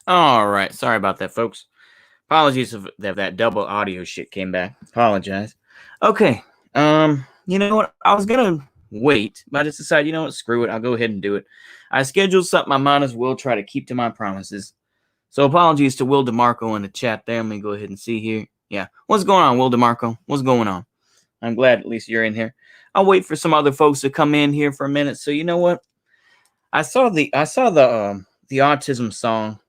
All right, sorry about that, folks. Apologies if that double audio shit came back. Apologize. Okay, you know what? I was gonna wait, but I just decided, you know what? Screw it. I'll go ahead and do it. I scheduled something. I might as well try to keep to my promises. So apologies to Will DeMarco in the chat there. Let me go ahead and see here. Yeah, what's going on, Will DeMarco? What's going on? I'm glad at least you're in here. I'll wait for some other folks to come in here for a minute. So you know what? I saw the autism song.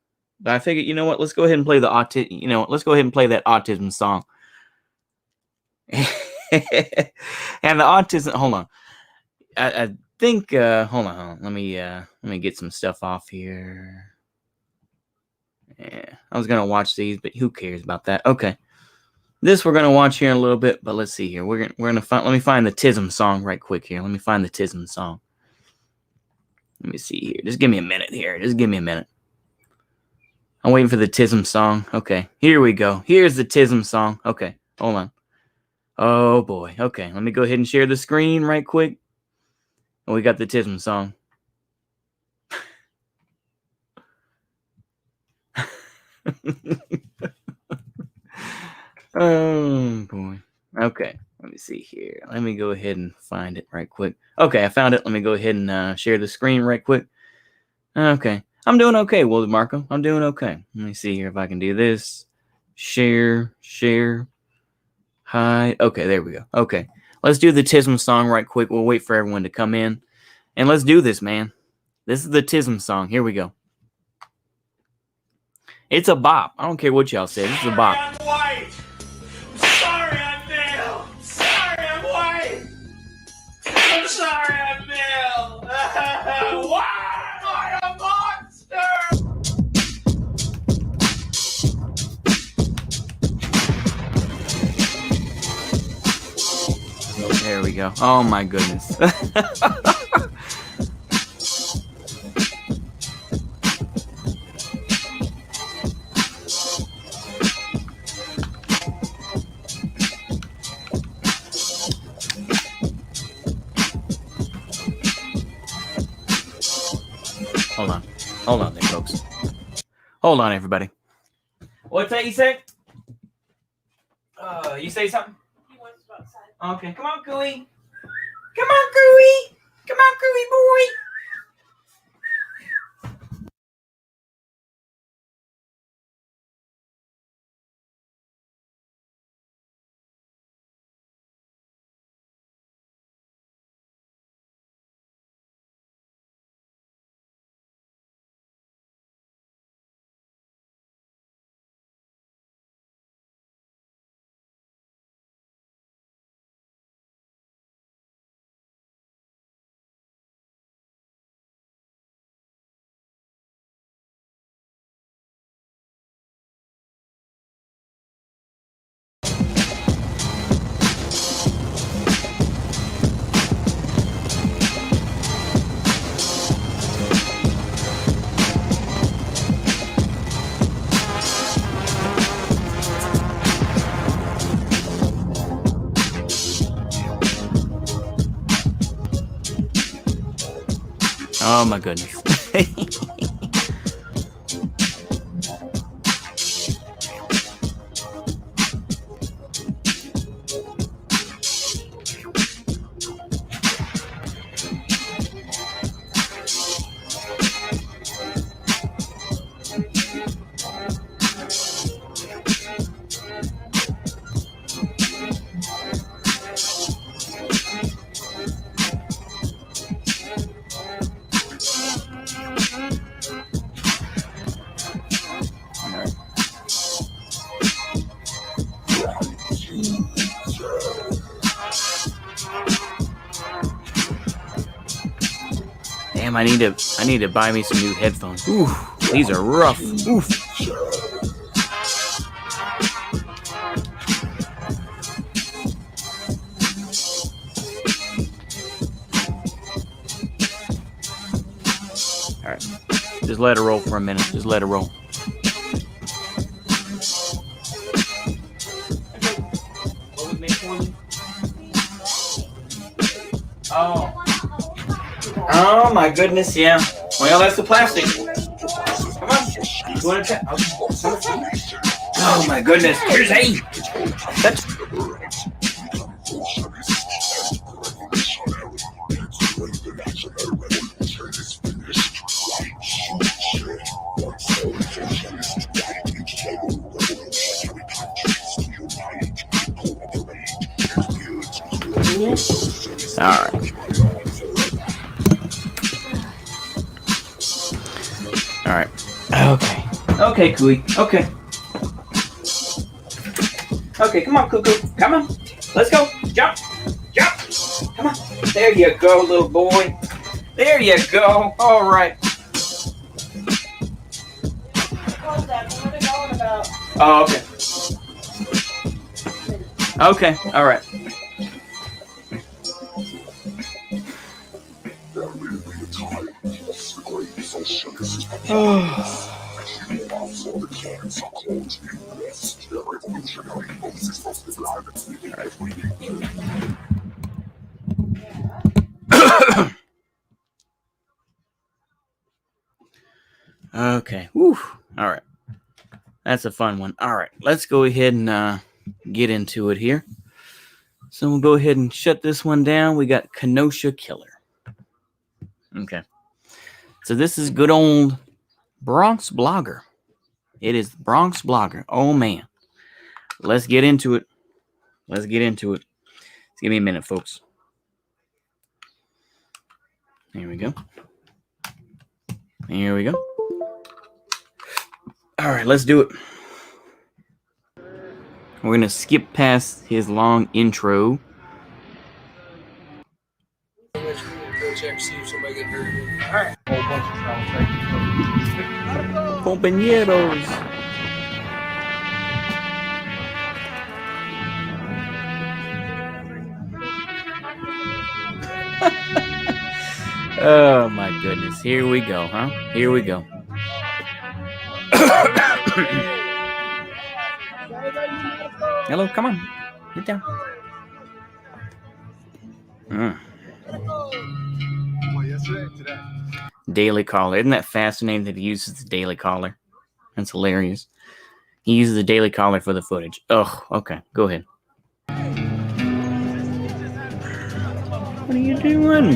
But I figured, you know what? Let's go ahead and play let's go ahead and play that autism song. And the autism. Hold on. I think. Hold on. Let me get some stuff off here. Yeah, I was gonna watch these, but who cares about that? Okay, this we're gonna watch here in a little bit. But let's see here. We're gonna find. Let me find the Tism song right quick here. Let me find the Tism song. Let me see here. Just give me a minute here. Just give me a minute. I'm waiting for the Tism song. Okay, here we go. Here's the Tism song. Okay, hold on. Oh, boy. Okay, let me go ahead and share the screen right quick. And we got the Tism song. Oh, boy. Okay, let me see here. Let me go ahead and find it right quick. Okay, I found it. Let me go ahead and share the screen right quick. Okay. I'm doing okay, Will DeMarco. I'm doing okay. Let me see here if I can do this. Share. Hi. Okay, there we go. Okay. Let's do the Tism song right quick. We'll wait for everyone to come in. And let's do this, man. This is the Tism song. Here we go. It's a bop. I don't care what y'all say. This is a bop. I'm white. I'm sorry I'm male. I'm sorry I'm white. I'm sorry I'm male. Why? I'm a monster. There we go. Oh my goodness. Hold on there, folks. Hold on, everybody. What's that you say? You say something? He wants to go outside. Okay, come on, Cooey. Come on, Cooey. Come on, Cooey boy. Oh my goodness. Damn, I need to buy me some new headphones. Ooh, these are rough. Oof. All right, just let it roll for a minute. Just let it roll. Oh my goodness, yeah. Well, that's the plastic. Come on. You want to try? Oh my goodness. Here's A. That's... All right. All right. Okay. Okay, Cooey. Okay. Okay, come on, Cuckoo. Come on. Let's go. Jump. Jump. Come on. There you go, little boy. There you go. All right. What are they going about? Oh, okay. Okay. All right. Okay. Woo. All right. That's a fun one. All right. Let's go ahead and get into it here. So we'll go ahead and shut this one down. We got Kenosha Killer. Okay. So this is good old Bronx Blogger. It is Bronx Blogger. Oh, man. Let's get into it. Let's get into it. Just give me a minute, folks. Here we go. Here we go. All right, let's do it. We're going to skip past his long intro. Alright. Compañeros. Oh my goodness. Here we go, huh? Here we go. Hello, come on. Get down. Daily Caller. Isn't that fascinating that he uses the Daily Caller? That's hilarious. He uses the Daily Caller for the footage. Oh, okay. Go ahead. What are you doing?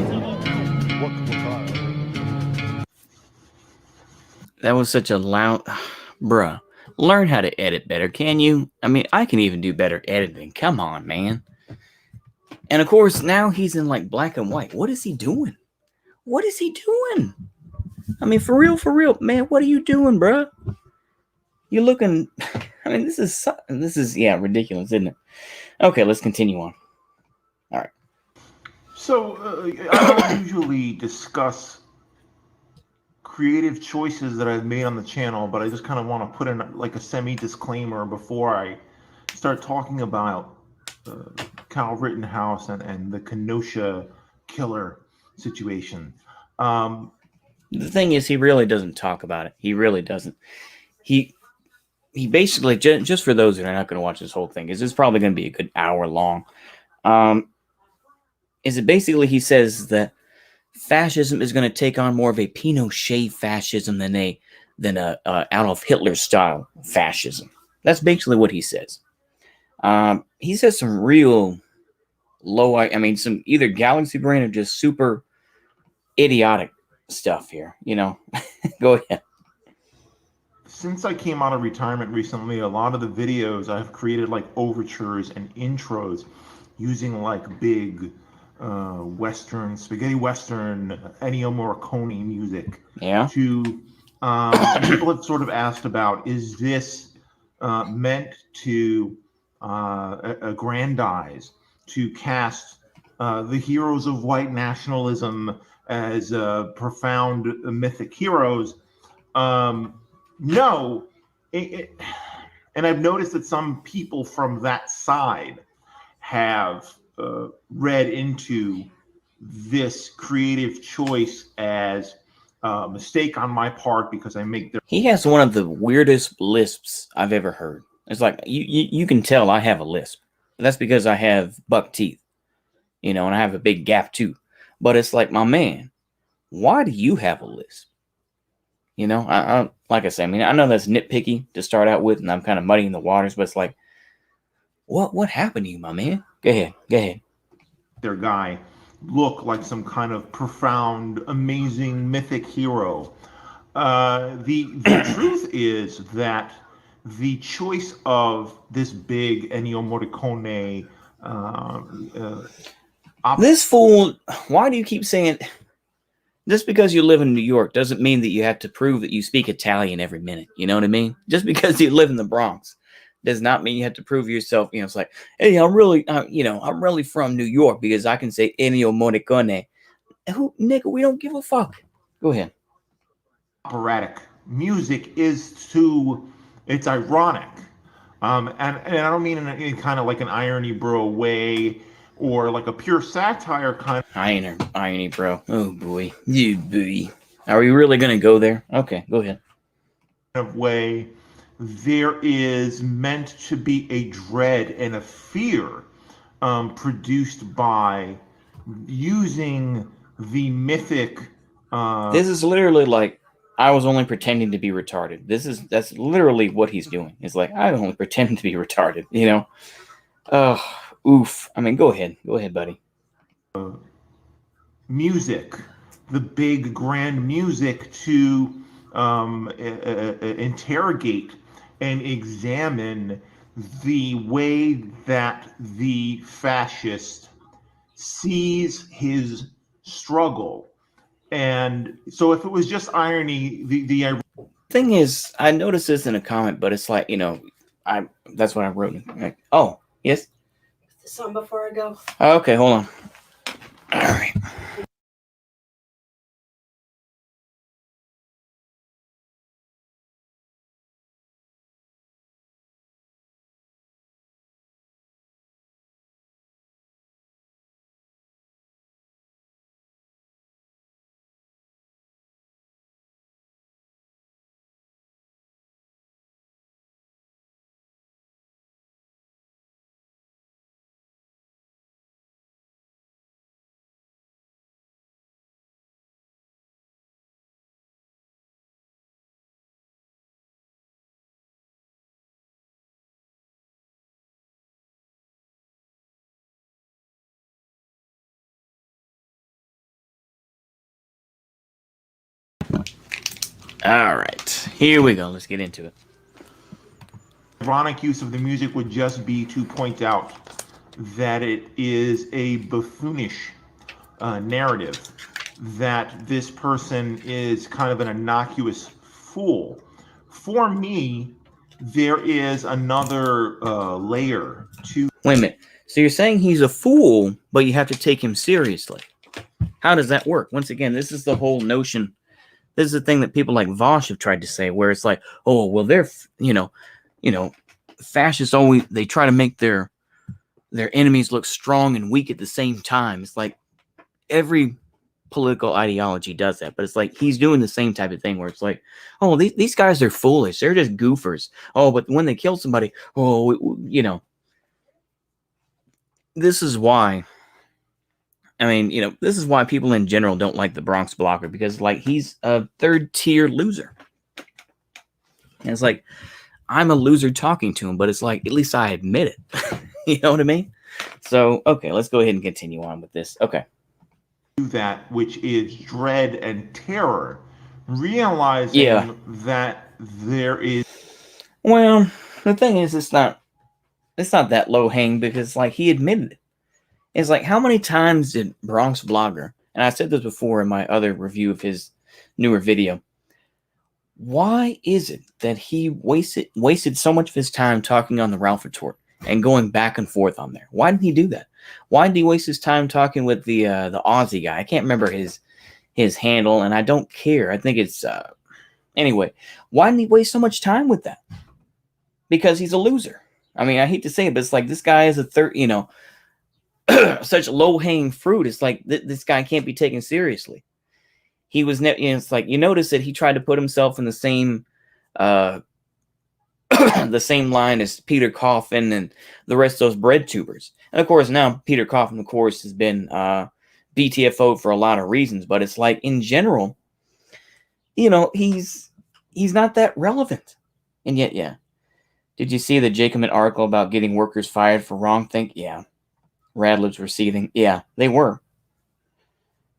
That was such a loud... Bruh. Learn how to edit better, can you? I mean, I can even do better editing. Come on, man. And of course, now he's in like black and white. What is he doing? What is he doing? I mean, for real, man, what are you doing, bruh? You're looking... I mean, this is, yeah, ridiculous, isn't it? Okay, let's continue on. All right. So, I don't usually discuss creative choices that I've made on the channel, but I just kind of want to put in like a semi-disclaimer before I start talking about Kyle Rittenhouse and the Kenosha Killer situation. The thing is, he really doesn't talk about it. He really doesn't. He basically, just for those that are not going to watch this whole thing, is it's probably going to be a good hour long. Is it basically he says that fascism is going to take on more of a Pinochet fascism than a Adolf Hitler style fascism. That's basically what he says. He says some real low, I mean, some either galaxy brain or just super idiotic stuff here. You know, go ahead. Since I came out of retirement recently, a lot of the videos I've created like overtures and intros using like big spaghetti western Ennio Morricone music. Yeah. To people have sort of asked about, is this meant to aggrandize, to cast the heroes of white nationalism as profound mythic heroes. No, and I've noticed that some people from that side have read into this creative choice as a mistake on my part because I make their. He has one of the weirdest lisps I've ever heard. It's like you can tell I have a lisp. That's because I have buck teeth, and I have a big gap tooth. But it's like, my man, why do you have a lisp? I like I say, I know that's nitpicky to start out with, and I'm kind of muddying the waters, but it's like, what happened to you, my man? Go ahead. Their guy look like some kind of profound, amazing, mythic hero. The truth is that the choice of this big Ennio Morricone. This fool, why do you keep saying, just because you live in New York doesn't mean that you have to prove that you speak Italian every minute. You know what I mean? Just because you live in the Bronx does not mean you have to prove yourself. It's like, hey, I'm really from New York because I can say Ennio Morricone. Who, nigga, we don't give a fuck. Go ahead. Operatic music it's ironic. And I don't mean in kind of like an irony bro way or like a pure satire kind of irony bro. Oh boy. You boy. Are we really going to go there? Okay, go ahead. Way. There is meant to be a dread and a fear produced by using the mythic. This is literally like, I was only pretending to be retarded. That's literally what he's doing. It's like, I only pretend to be retarded, Oh, oof. Go ahead, buddy. Music, the big grand music to interrogate and examine the way that the fascist sees his struggle. And so if it was just irony, the thing is, I noticed this in a comment, but it's like, that's what I wrote. Like, oh, yes? This song before I go. Okay, hold on. All right. All right, here we go. Let's get into it. Ironic use of the music would just be to point out that it is a buffoonish narrative, that this person is kind of an innocuous fool. For me, there is another layer to. Wait a minute. So you're saying he's a fool, but you have to take him seriously. How does that work? Once again, this is the whole notion. This is the thing that people like Vosh have tried to say, where it's like, oh, well, they're, fascists always, they try to make their enemies look strong and weak at the same time. It's like every political ideology does that, but it's like he's doing the same type of thing where it's like, oh, these guys are foolish. They're just goofers. Oh, but when they kill somebody, this is why. This is why people in general don't like the Bronx Blogger, because like he's a third-tier loser. And it's like, I'm a loser talking to him, but it's like, at least I admit it. You know what I mean? So, okay, let's go ahead and continue on with this. Okay. That which is dread and terror, realizing that there is. Well, the thing is, it's not that low hanging, because like he admitted it. It's like, how many times did Bronx Blogger, and I said this before in my other review of his newer video, why is it that he wasted so much of his time talking on the Ralph Retort and going back and forth on there? Why didn't he do that? Why did he waste his time talking with the Aussie guy? I can't remember his his handle, and I don't care. I think it's anyway. Why didn't he waste so much time with that? Because he's a loser. I mean, I hate to say it, but it's like this guy is such low-hanging fruit. It's like this guy can't be taken seriously. He was it's like you notice that he tried to put himself in the same the same line as Peter Coffin and the rest of those bread tubers. And of course, now Peter Coffin, of course, has been BTFO'd for a lot of reasons, but it's like in general, he's not that relevant. And yet, yeah. Did you see the Jacobin article about getting workers fired for wrongthink? Yeah. Radlibs were seething. Yeah, they were.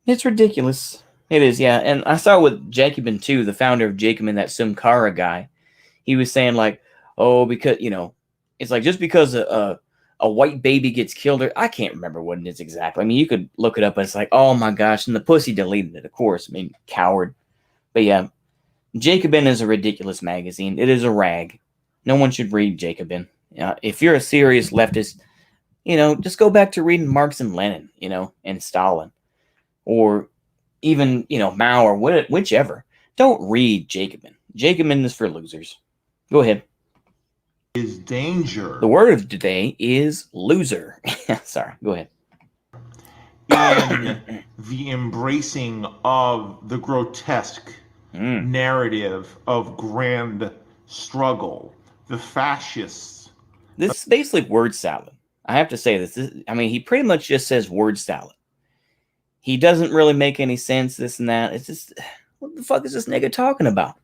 It's ridiculous. It is, yeah. And I saw with Jacobin, too, the founder of Jacobin, that Sumkara guy. He was saying, like, oh, because, it's like just because a white baby gets killed, or I can't remember what it is exactly. I mean, you could look it up, but it's like, oh, my gosh. And the pussy deleted it, of course. I mean, coward. But, yeah, Jacobin is a ridiculous magazine. It is a rag. No one should read Jacobin. If you're a serious leftist, just go back to reading Marx and Lenin, and Stalin. Or even, Mao or whichever. Don't read Jacobin. Jacobin is for losers. Go ahead. Is danger. The word of today is loser. Sorry, go ahead. In the embracing of the grotesque narrative of grand struggle, the fascists. This is basically word salad. I have to say this. He pretty much just says word salad. He doesn't really make any sense, this and that. It's just, what the fuck is this nigga talking about?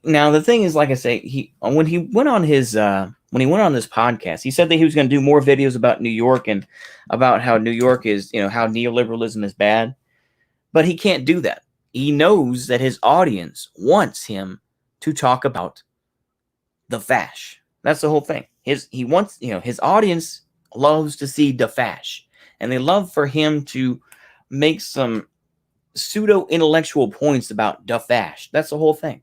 Now the thing is, like I say, when he went on this podcast, he said that he was going to do more videos about New York and about how New York is, how neoliberalism is bad. But he can't do that. He knows that his audience wants him to talk about the fash. That's the whole thing. His audience loves to see the fash, and they love for him to make some pseudo-intellectual points about the fash. That's the whole thing.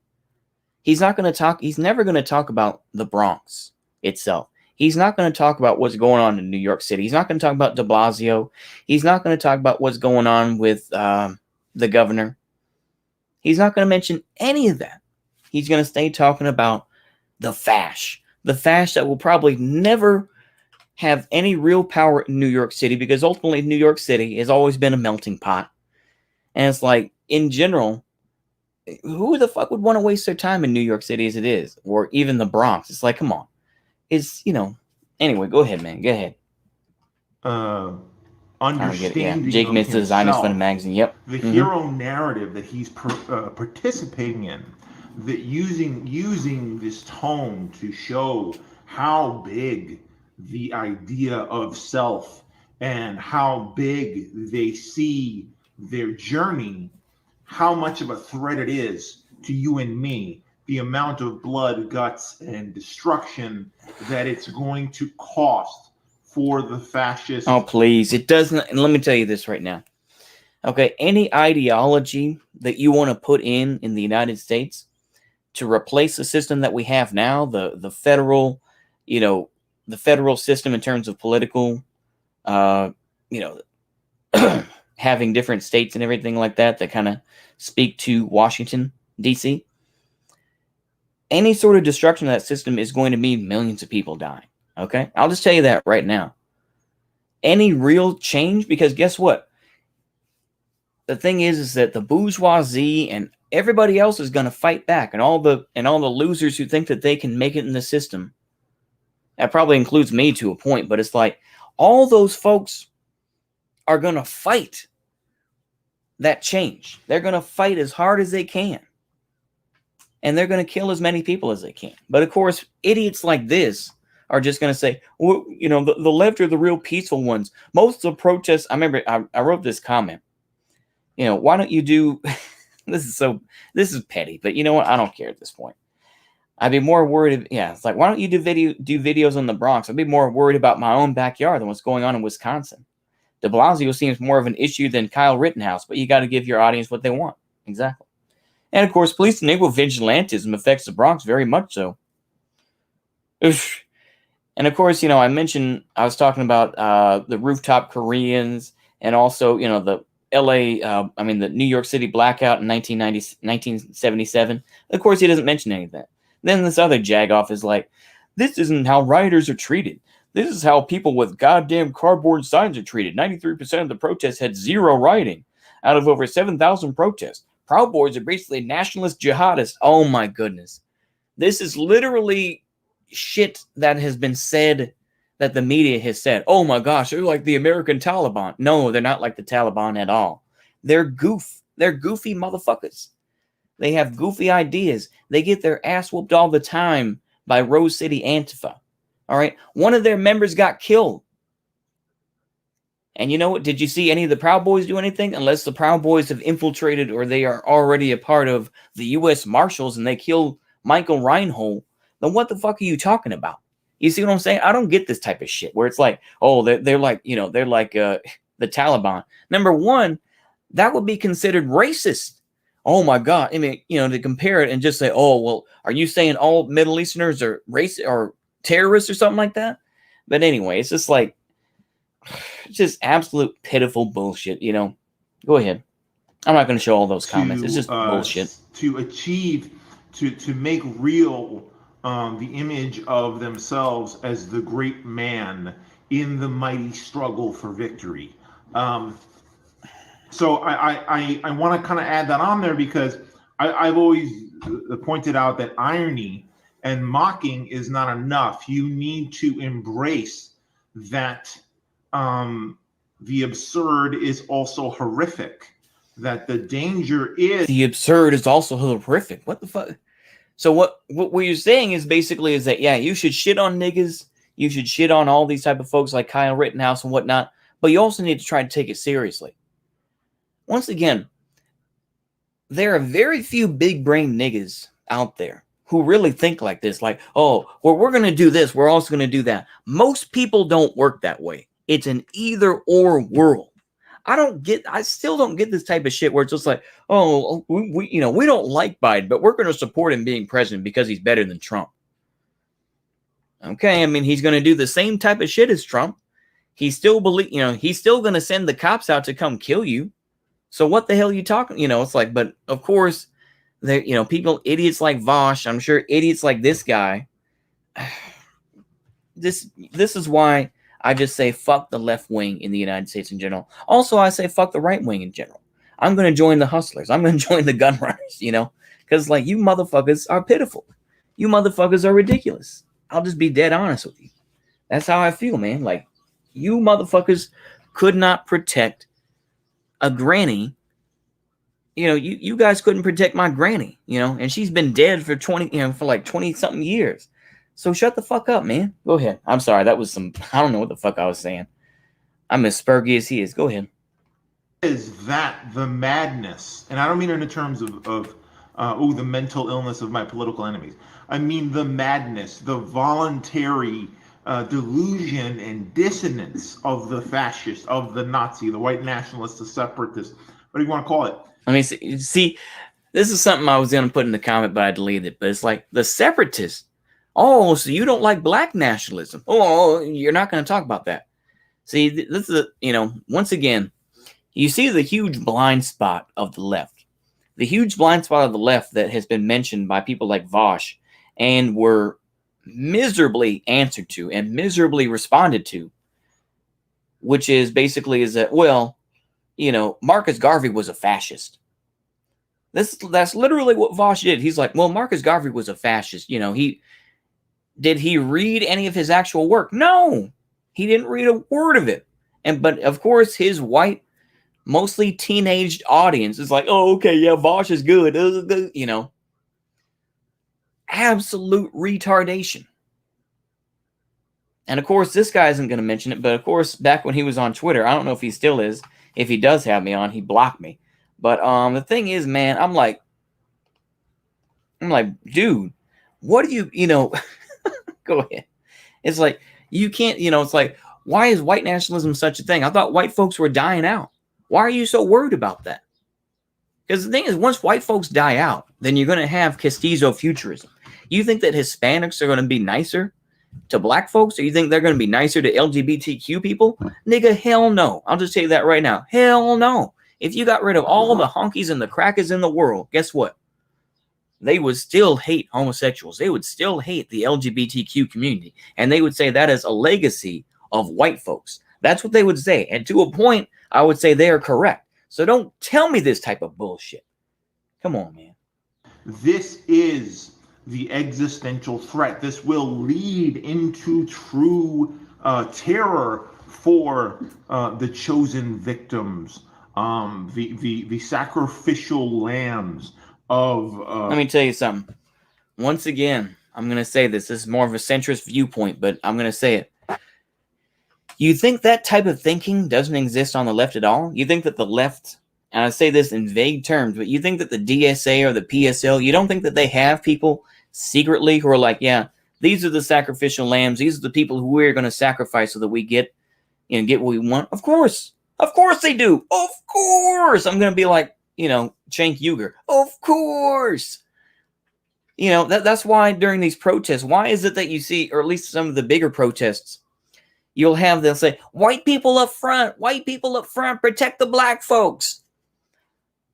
He's never going to talk about the Bronx itself. He's not going to talk about what's going on in New York City. He's not going to talk about de Blasio. He's not going to talk about what's going on with the governor. He's not going to mention any of that. He's going to stay talking about the fash. The fash that will probably never have any real power in New York City, because ultimately New York City has always been a melting pot. And it's like, in general, who the fuck would want to waste their time in New York City as it is? Or even the Bronx? It's like, come on. It's, anyway, go ahead, man. Go ahead. Understanding Jake Mitz, the Zionist Fund magazine. Yep. The hero narrative that he's participating in, that using this tone to show how big the idea of self and how big they see their journey, how much of a threat it is to you and me, the amount of blood, guts, and destruction that it's going to cost for the fascists. Oh, please. It doesn't. And let me tell you this right now. Okay, any ideology that you want to put in the United States to replace the system that we have now, the federal, the federal system in terms of political, having different states and everything like that kind of speak to Washington, D.C., any sort of destruction of that system is going to mean millions of people dying. Okay? I'll just tell you that right now. Any real change, because guess what? The thing is that the bourgeoisie and everybody else is going to fight back, and all the losers who think that they can make it in the system. That probably includes me to a point, but it's like all those folks are going to fight that change. They're going to fight as hard as they can. And they're going to kill as many people as they can. But of course, idiots like this are just going to say, well, the left are the real peaceful ones. Most of the protests, I remember I wrote this comment. Why don't you do, this is petty, but you know what? I don't care at this point. I'd be more worried. It's like, why don't you do videos on the Bronx? I'd be more worried about my own backyard than what's going on in Wisconsin. De Blasio seems more of an issue than Kyle Rittenhouse, but you got to give your audience what they want. Exactly. And of course, police enabled vigilantism affects the Bronx very much so. Oof. And of course, I was talking about the rooftop Koreans, and also, the New York City blackout in 1977. Of course, he doesn't mention any of that. Then this other jagoff is like, this isn't how rioters are treated. This is how people with goddamn cardboard signs are treated. 93% of the protests had zero rioting out of over 7,000 protests. Proud Boys are basically nationalist jihadists. Oh my goodness. This is literally shit that has been said, that the media has said. Oh my gosh, they're like the American Taliban. No, they're not like the Taliban at all. They're goofy motherfuckers. They have goofy ideas. They get their ass whooped all the time by Rose City Antifa. All right. One of their members got killed. And you know what? Did you see any of the Proud Boys do anything? Unless the Proud Boys have infiltrated or they are already a part of the U.S. Marshals and they killed Michael Reinhold, then what the fuck are you talking about? You see what I'm saying? I don't get this type of shit where it's like, oh, they're like, they're like the Taliban. Number one, that would be considered racist. Oh my God. I mean, to compare it and just say, oh, well, are you saying all Middle Easterners are racist or terrorists or something like that? But anyway, it's just like, it's just absolute pitiful bullshit, Go ahead. I'm not going to show all those comments. It's just bullshit. To make real the image of themselves as the great man in the mighty struggle for victory. So I want to kind of add that on there because I've always pointed out that irony and mocking is not enough. You need to embrace that the absurd is also horrific, that the danger is... The absurd is also horrific. What the fuck? So what you're saying is basically is that, yeah, you should shit on niggas. You should shit on all these type of folks like Kyle Rittenhouse and whatnot. But you also need to try to take it seriously. Once again, there are very few big brain niggas out there who really think like this. Like, oh, well, we're going to do this. We're also going to do that. Most people don't work that way. It's an either or world. I still don't get this type of shit where it's just like, oh, we don't like Biden, but we're going to support him being president because he's better than Trump. Okay. I mean, he's going to do the same type of shit as Trump. He's still he's still going to send the cops out to come kill you. So what the hell are you talking? It's like, but of course there, people, idiots like Vosh, I'm sure idiots like this guy. This is why I just say fuck the left wing in the United States in general. Also, I say fuck the right wing in general. I'm going to join the hustlers. I'm going to join the gun runners, because like you motherfuckers are pitiful. You motherfuckers are ridiculous. I'll just be dead honest with you. That's how I feel, man. Like you motherfuckers could not protect a granny. You guys couldn't protect my granny, and she's been dead for 20 something years. So shut the fuck up, man. Go ahead. I'm sorry. That was I don't know what the fuck I was saying. I'm as spurgy as he is. Go ahead. Is that the madness? And I don't mean it in terms of the mental illness of my political enemies. I mean the madness, the voluntary delusion and dissonance of the fascist, of the Nazi, the white nationalist, the separatist, what do you want to call it? I mean, see, this is something I was going to put in the comment, but I deleted it. But it's like the separatists. Oh, so you don't like black nationalism? Oh, you're not going to talk about that. See, this is, once again, you see the huge blind spot of the left. The huge blind spot of the left that has been mentioned by people like Vosh and were miserably answered to and miserably responded to, which is basically is that, well, Marcus Garvey was a fascist. That's literally what Vosh did. He's like, well, Marcus Garvey was a fascist. Did he read any of his actual work? No, he didn't read a word of it. But of course, his white, mostly teenaged audience is like, oh, okay, yeah, Vosh is good. Absolute retardation. And of course, this guy isn't going to mention it. But of course, back when he was on Twitter, I don't know if he still is. If he does have me on, he blocked me. But the thing is, man, I'm like, dude, what do you, go ahead. It's like, you can't, it's like, why is white nationalism such a thing? I thought white folks were dying out. Why are you so worried about that? Because the thing is, once white folks die out, then you're going to have Castizo futurism. You think that Hispanics are going to be nicer to black folks? Or you think they're going to be nicer to LGBTQ people? Nigga, hell no. I'll just tell you that right now. Hell no. If you got rid of all the honkies and the crackers in the world, guess what? They would still hate homosexuals. They would still hate the LGBTQ community. And they would say that is a legacy of white folks. That's what they would say. And to a point, I would say they are correct. So don't tell me this type of bullshit. Come on, man. This is the existential threat. This will lead into true terror for the chosen victims, the sacrificial lambs of... Let me tell you something. Once again, I'm going to say this. This is more of a centrist viewpoint, but I'm going to say it. You think that type of thinking doesn't exist on the left at all? You think that the left, and I say this in vague terms, but you think that the DSA or the PSL, you don't think that they have people secretly who are like, yeah, these are the sacrificial lambs. These are the people who we're going to sacrifice so that we get what we want. Of course they do. Of course. I'm going to be like, Cenk Uygur. Of course. That's why during these protests, why is it that you see, or at least some of the bigger protests, they'll say, white people up front, protect the black folks.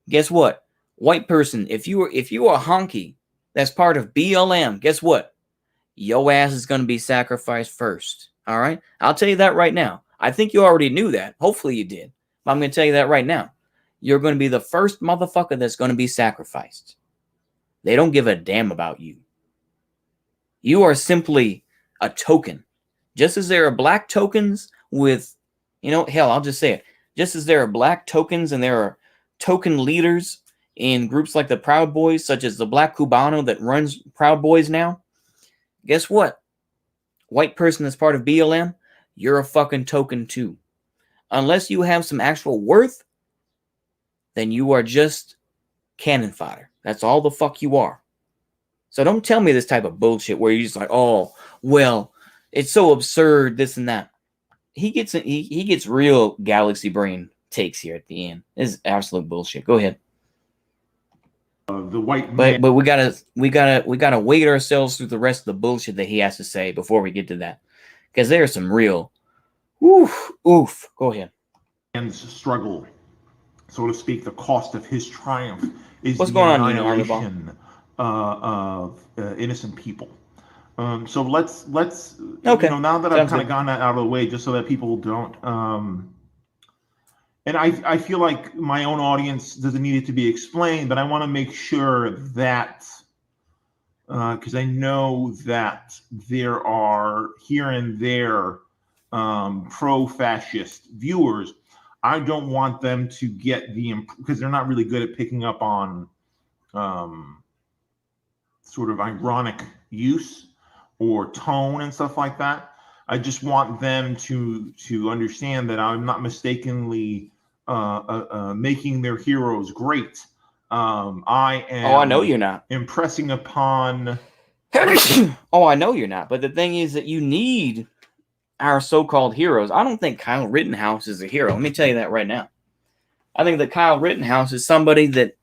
Guess what? White person, if you are a honky that's part of BLM, guess what? Your ass is going to be sacrificed first. All right? I'll tell you that right now. I think you already knew that. Hopefully you did. But I'm going to tell you that right now. You're going to be the first motherfucker that's going to be sacrificed. They don't give a damn about you. You are simply a token. Just as there are black tokens with, hell, I'll just say it. Just as there are black tokens and there are token leaders in groups like the Proud Boys, such as the Black Cubano that runs Proud Boys now, guess what? White person that's part of BLM, you're a fucking token too. Unless you have some actual worth, then you are just cannon fodder. That's all the fuck you are. So don't tell me this type of bullshit where you're just like, oh, well, it's so absurd, this and that. He gets real galaxy brain takes here at the end. This is absolute bullshit. Go ahead. The white man. But we gotta wait ourselves through the rest of the bullshit that he has to say before we get to that, because there's some real oof. Go ahead. Man's struggle, so to speak, the cost of his triumph is what's the going on, annihilation of innocent people. So let's okay. Now that I've kind of gotten that out of the way, just so that people don't. And I feel like my own audience doesn't need it to be explained, but I want to make sure that, because I know that there are here and there pro-fascist viewers. I don't want them to get because they're not really good at picking up on sort of ironic use or tone and stuff like that. I just want them to understand that I'm not mistakenly making their heroes great. I am. Oh, I know you're not. Impressing upon. Oh, I know you're not. But the thing is that you need our so-called heroes. I don't think Kyle Rittenhouse is a hero. Let me tell you that right now. I think that Kyle Rittenhouse is somebody that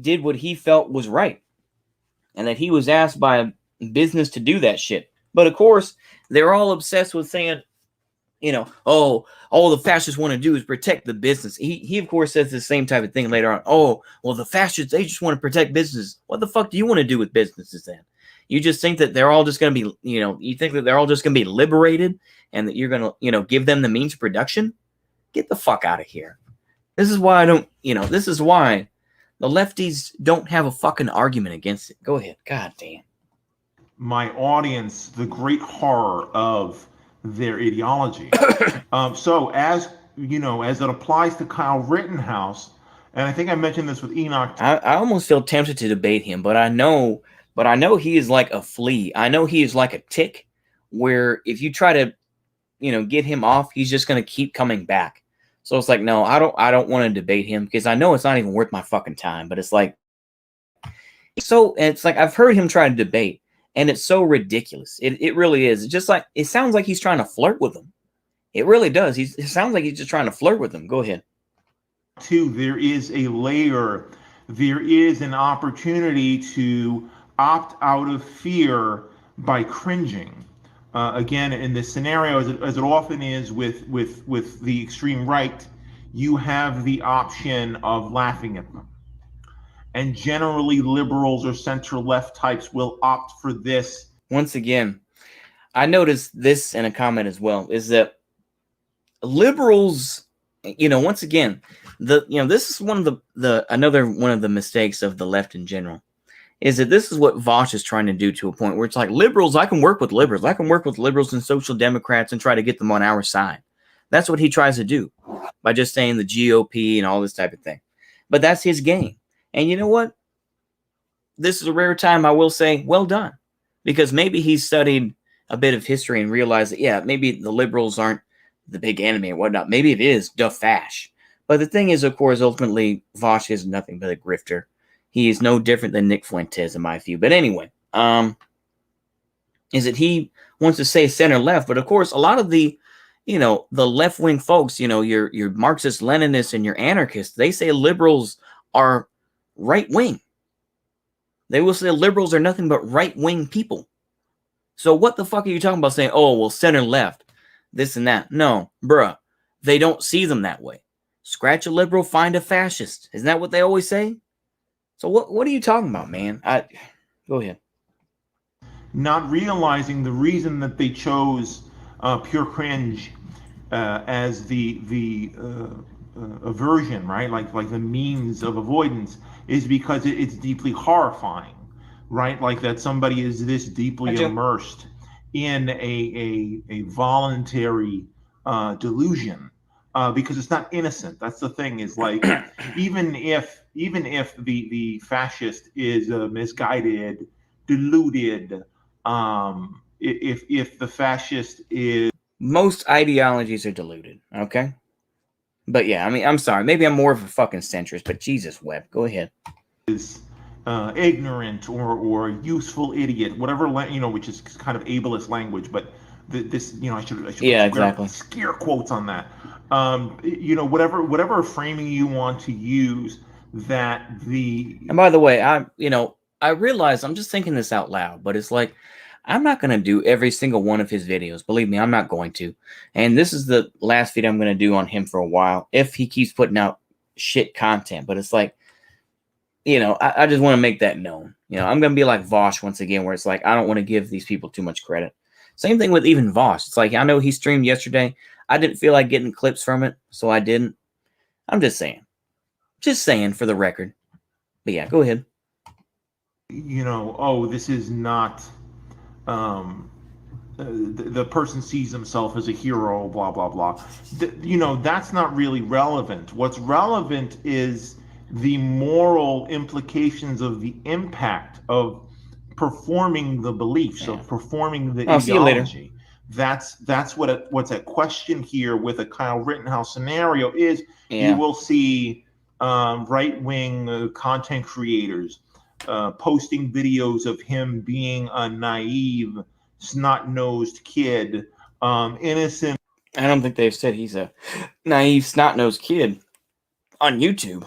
did what he felt was right, and that he was asked by a business to do that shit. But of course, they're all obsessed with saying, oh, all the fascists want to do is protect the business. He of course says the same type of thing later on. Oh, well, the fascists, they just want to protect business. What the fuck do you want to do with businesses then? You just think that they're all just going to be, you think that they're all just going to be liberated and that you're going to, give them the means of production? Get the fuck out of here. This is why this is why the lefties don't have a fucking argument against it. Go ahead. God damn. My audience, the great horror of their ideology. So as it applies to Kyle Rittenhouse, and I think I mentioned this with Enoch. I almost feel tempted to debate him, but I know he is like a flea. I know he is like a tick, where if you try to, get him off, he's just going to keep coming back. So it's like, no, I don't want to debate him because I know it's not even worth my fucking time. But it's like, I've heard him try to debate, and it's so ridiculous. It really is. It's just like, it sounds like he's trying to flirt with him. It really does. It sounds like he's just trying to flirt with him. Go ahead. Two, there is a layer. There is an opportunity to opt out of fear by cringing. Again, in this scenario, as it often is with the extreme right, you have the option of laughing at them. And generally, liberals or center-left types will opt for this. Once again, I noticed this in a comment as well, is that liberals, once again, this is one of the another one of the mistakes of the left in general, is that this is what Vosh is trying to do to a point where it's like, liberals, I can work with liberals. I can work with liberals and social democrats and try to get them on our side. That's what he tries to do by just saying the GOP and all this type of thing. But that's his game. And you know what? This is a rare time I will say, well done. Because maybe he's studied a bit of history and realized that, yeah, maybe the liberals aren't the big enemy or whatnot. Maybe it is the fash. But the thing is, of course, ultimately, Vosh is nothing but a grifter. He is no different than Nick Fuentes, in my view. But anyway, is that he wants to say center left, but of course, a lot of the, the left wing folks, your Marxist Leninists and your anarchists, they say liberals are right wing. They will say liberals are nothing but right wing people. So what the fuck are you talking about saying, oh, well, center left, this and that? No, bruh, they don't see them that way. Scratch a liberal, find a fascist. Isn't that what they always say? So what are you talking about, man? Go ahead. Not realizing the reason that they chose pure cringe as the aversion, right? Like the means of avoidance, is because it's deeply horrifying, right? Like that somebody is this deeply immersed in a voluntary delusion. Because it's not innocent. That's the thing, is like, even if the fascist is misguided, deluded, if the fascist is, most ideologies are deluded, okay? But yeah, I mean, I'm sorry, maybe I'm more of a fucking centrist, but Jesus, Webb, go ahead. Is ignorant or useful idiot, whatever, which is kind of ableist language, but this, I should yeah, exactly, scare quotes on that. Whatever framing you want to use, and by the way, I realize I'm just thinking this out loud, but it's like, I'm not going to do every single one of his videos. Believe me, I'm not going to. And this is the last video I'm going to do on him for a while, if he keeps putting out shit content. But it's like, I just want to make that known. I'm going to be like Vosh once again, where it's like, I don't want to give these people too much credit. Same thing with even Vosh. It's like, I know he streamed yesterday. I didn't feel like getting clips from it, so I didn't. I'm just saying. Just saying for the record. But yeah, go ahead. This is not, the person sees himself as a hero, blah, blah, blah. That's not really relevant. What's relevant is the moral implications of the impact of performing the beliefs, of performing the ideology. See you later. That's what's at question here with a Kyle Rittenhouse scenario is Yeah. You will see right-wing content creators posting videos of him being a naive, snot-nosed kid, innocent. I don't think they've said he's a naive, snot-nosed kid on YouTube.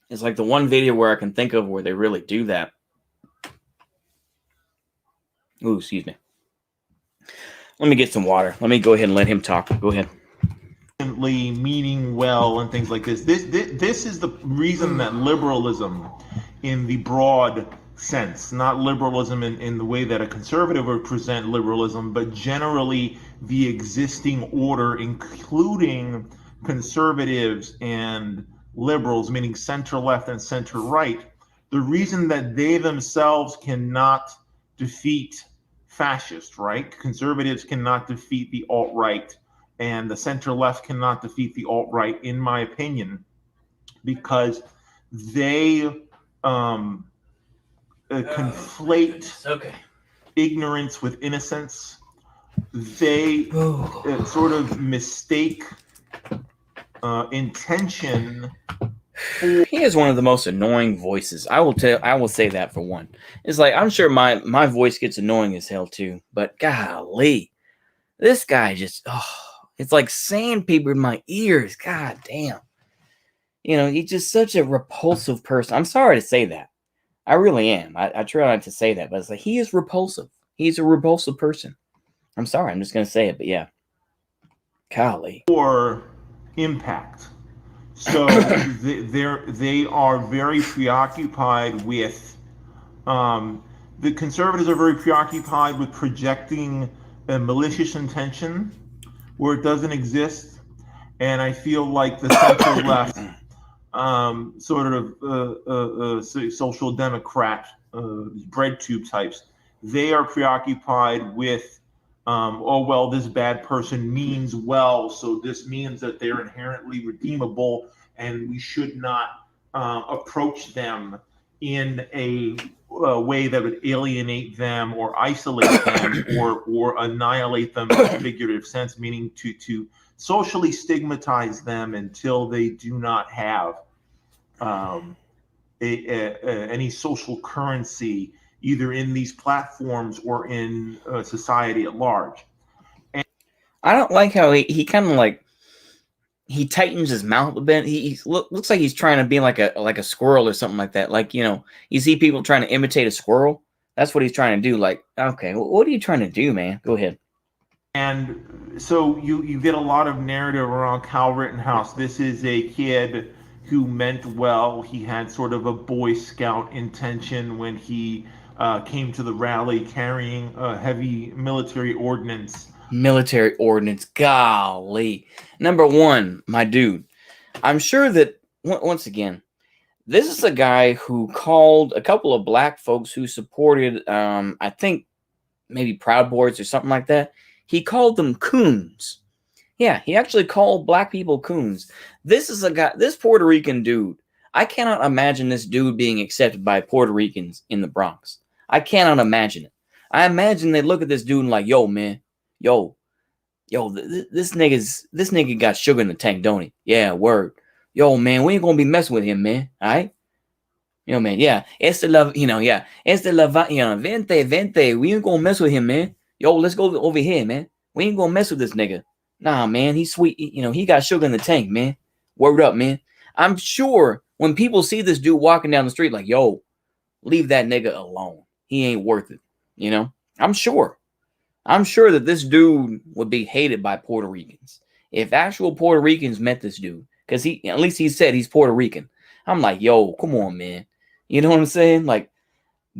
It's like the one video where I can think of where they really do that. Ooh, excuse me. Let me get some water. Let me go ahead and let him talk. Go ahead. Meaning well and things like this. This is the reason that liberalism, in the broad sense, not liberalism in the way that a conservative would present liberalism, but generally the existing order, including conservatives and liberals, meaning center left and center right, the reason that they themselves cannot defeat fascists, right? Conservatives cannot defeat the alt-right, and the center left cannot defeat the alt-right, in my opinion, because they conflate ignorance with innocence. They sort of mistake intention. He has one of the most annoying voices. I will say that for one. It's like, I'm sure my voice gets annoying as hell too, but golly, this guy just, it's like sandpaper in my ears. God damn. He's just such a repulsive person. I'm sorry to say that. I really am. I try not to say that, but it's like he is repulsive. He's a repulsive person. I'm sorry. I'm just gonna say it, but yeah. Golly. Or impact. So they are very preoccupied with the conservatives are very preoccupied with projecting a malicious intention where it doesn't exist, and I feel like the central left, sort of social democrat, bread tube types, they are preoccupied with, oh well, this bad person means well, so this means that they're inherently redeemable, and we should not approach them in a way that would alienate them or isolate them or annihilate them in a figurative sense, meaning to socially stigmatize them until they do not have any social currency either in these platforms or in society at large. I don't like how he kind of like he tightens his mouth a bit. He looks like he's trying to be like a squirrel or something like that. Like, you know, you see people trying to imitate a squirrel. That's what he's trying to do. Like, okay, what are you trying to do, man? Go ahead. And so you get a lot of narrative around Kyle Rittenhouse. This is a kid who meant well. He had sort of a Boy Scout intention when he came to the rally carrying heavy military ordnance. Military ordnance. Golly. Number one, my dude. I'm sure that, once again, this is a guy who called a couple of black folks who supported, I think, maybe Proud Boys or something like that. He called them coons. Yeah, he actually called black people coons. This is a guy, this Puerto Rican dude. I cannot imagine this dude being accepted by Puerto Ricans in the Bronx. I cannot imagine it. I imagine they look at this dude and like, yo, man, yo, this nigga got sugar in the tank, don't he? Yeah, word. Yo, man, we ain't gonna be messing with him, man. All right? You know, man, yeah. It's the love, you know, yeah. It's the love, you know, vente. We ain't gonna mess with him, man. Yo, let's go over here, man. We ain't gonna mess with this nigga. Nah, man, he's sweet. You know, he got sugar in the tank, man. Word up, man. I'm sure when people see this dude walking down the street, like, yo, leave that nigga alone. He ain't worth it. You know, I'm sure that this dude would be hated by Puerto Ricans. If actual Puerto Ricans met this dude, because at least he said he's Puerto Rican. I'm like, yo, come on, man. You know what I'm saying? Like,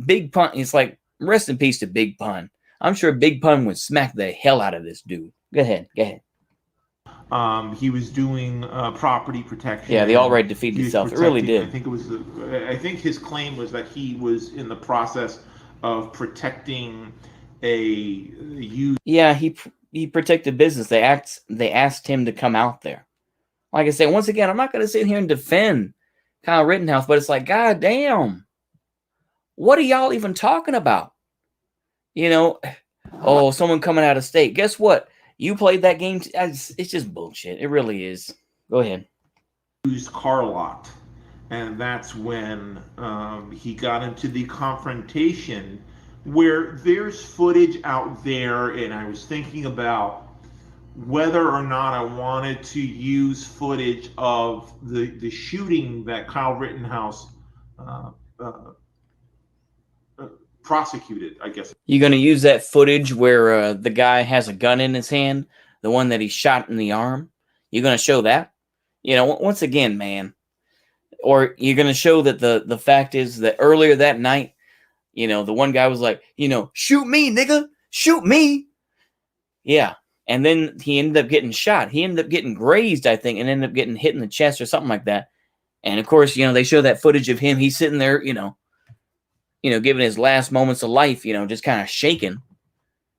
Big Pun, it's like, rest in peace to Big Pun. I'm sure Big Pun would smack the hell out of this dude. Go ahead. He was doing property protection. Yeah, the alt-right defeated itself. It really did. I think his claim was that he was in the process of protecting a youth. Yeah, he protected business. They asked him to come out there. Like I said, once again, I'm not going to sit here and defend Kyle Rittenhouse, but it's like, god damn, what are y'all even talking about? You know, oh, someone coming out of state. Guess what? You played that game. It's just bullshit. It really is. Go ahead. Used car lot, and that's when he got into the confrontation where there's footage out there, and I was thinking about whether or not I wanted to use footage of the shooting that Kyle Rittenhouse prosecuted, I guess. You gonna use that footage where the guy has a gun in his hand, the one that he shot in the arm? You gonna show that? You know, once again, man. Or you're gonna show that the fact is that earlier that night, you know, the one guy was like, you know, shoot me, nigga, shoot me. Yeah, and then he ended up getting shot. He ended up getting grazed, I think, and ended up getting hit in the chest or something like that. And of course, you know, they show that footage of him. He's sitting there, you know, giving his last moments of life, you know, just kind of shaking. I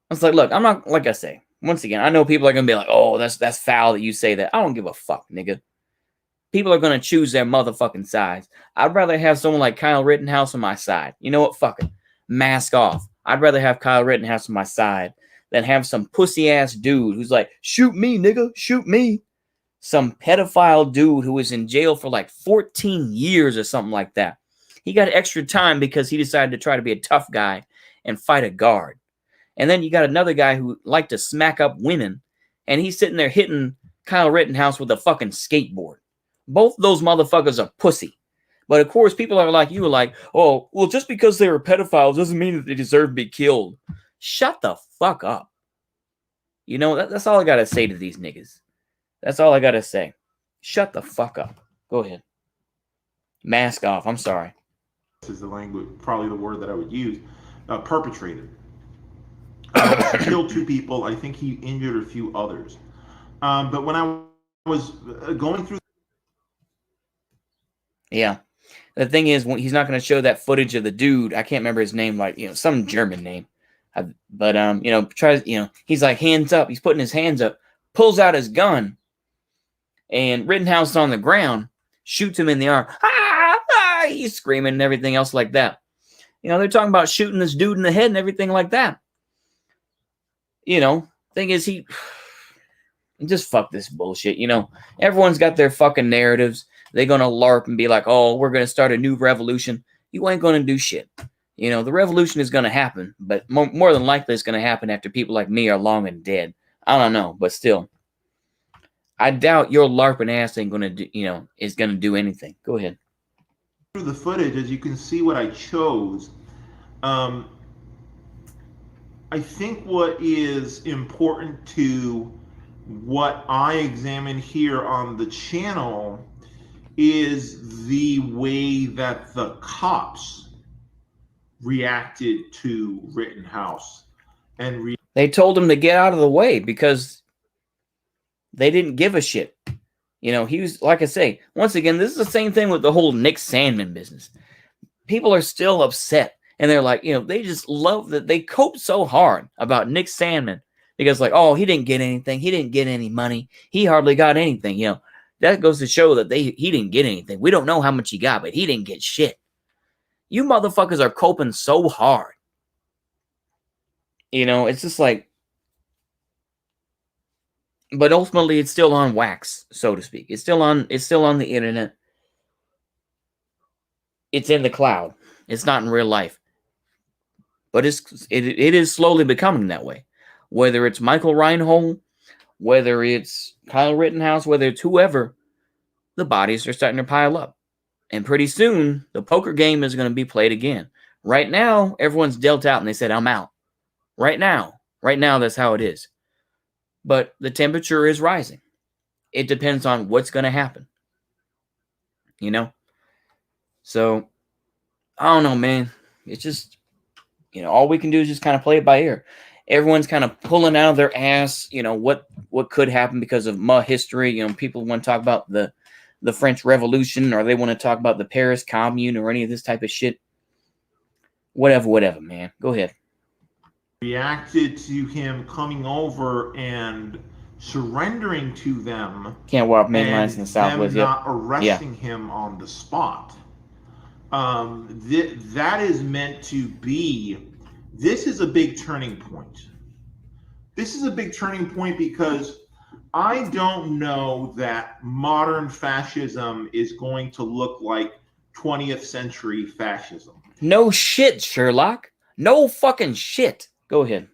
was like, look, I'm not, like I say, once again, I know people are going to be like, oh, that's foul that you say that. I don't give a fuck, nigga. People are going to choose their motherfucking sides. I'd rather have someone like Kyle Rittenhouse on my side. You know what? Fuck it. Mask off. I'd rather have Kyle Rittenhouse on my side than have some pussy-ass dude who's like, shoot me, nigga, shoot me. Some pedophile dude who was in jail for like 14 years or something like that. He got extra time because he decided to try to be a tough guy and fight a guard. And then you got another guy who liked to smack up women, and he's sitting there hitting Kyle Rittenhouse with a fucking skateboard. Both of those motherfuckers are pussy. But of course, people are like you, are like, oh, well, just because they were pedophiles doesn't mean that they deserve to be killed. Shut the fuck up. You know, that's all I gotta say to these niggas. That's all I gotta say. Shut the fuck up. Go ahead. Mask off. I'm sorry. This is the language, probably the word that I would use. Perpetrated. Killed 2 people. I think he injured a few others. But when I was going through, yeah, the thing is, he's not going to show that footage of the dude. I can't remember his name, like some German name. But tries. He's like hands up. He's putting his hands up, pulls out his gun, and Rittenhouse on the ground shoots him in the arm. He's screaming and everything else like that. They're talking about shooting this dude in the head and everything like that. Thing is, he just fuck this bullshit. Everyone's got their fucking narratives. They're going to LARP and be like, oh, we're going to start a new revolution. You ain't going to do shit. The revolution is going to happen, but more than likely it's going to happen after people like me are long and dead. I don't know, but still. I doubt your LARPing ass ain't going to do, is going to do anything. Go ahead. Through the footage, as you can see what I chose, I think what is important to what I examine here on the channel is the way that the cops reacted to Rittenhouse. They told him to get out of the way because they didn't give a shit. He was, like I say, once again, this is the same thing with the whole Nick Sandmann business. People are still upset. And they're like, they just love that they cope so hard about Nick Sandmann because, like, oh, he didn't get anything. He didn't get any money. He hardly got anything. That goes to show that he didn't get anything. We don't know how much he got, but he didn't get shit. You motherfuckers are coping so hard. It's just like, but ultimately it's still on wax, so to speak. It's still on the internet. It's in the cloud. It's not in real life. But it is slowly becoming that way. Whether it's Michael Reinhold, whether it's Kyle Rittenhouse, whether it's whoever, the bodies are starting to pile up. And pretty soon, the poker game is going to be played again. Right now, everyone's dealt out and they said, I'm out. Right now, that's how it is. But the temperature is rising. It depends on what's going to happen. So, I don't know, man. It's just, all we can do is just kind of play it by ear. Everyone's kind of pulling out of their ass, what could happen because of my history. People want to talk about the French Revolution, or they want to talk about the Paris Commune, or any of this type of shit. Whatever, man. Go ahead. Reacted to him coming over and surrendering to them. Can't walk main lines in the Southwest. Them not arresting him on the spot. That is meant to be. This is a big turning point. This is a big turning point because I don't know that modern fascism is going to look like 20th century fascism. No shit, Sherlock. No fucking shit. Go ahead.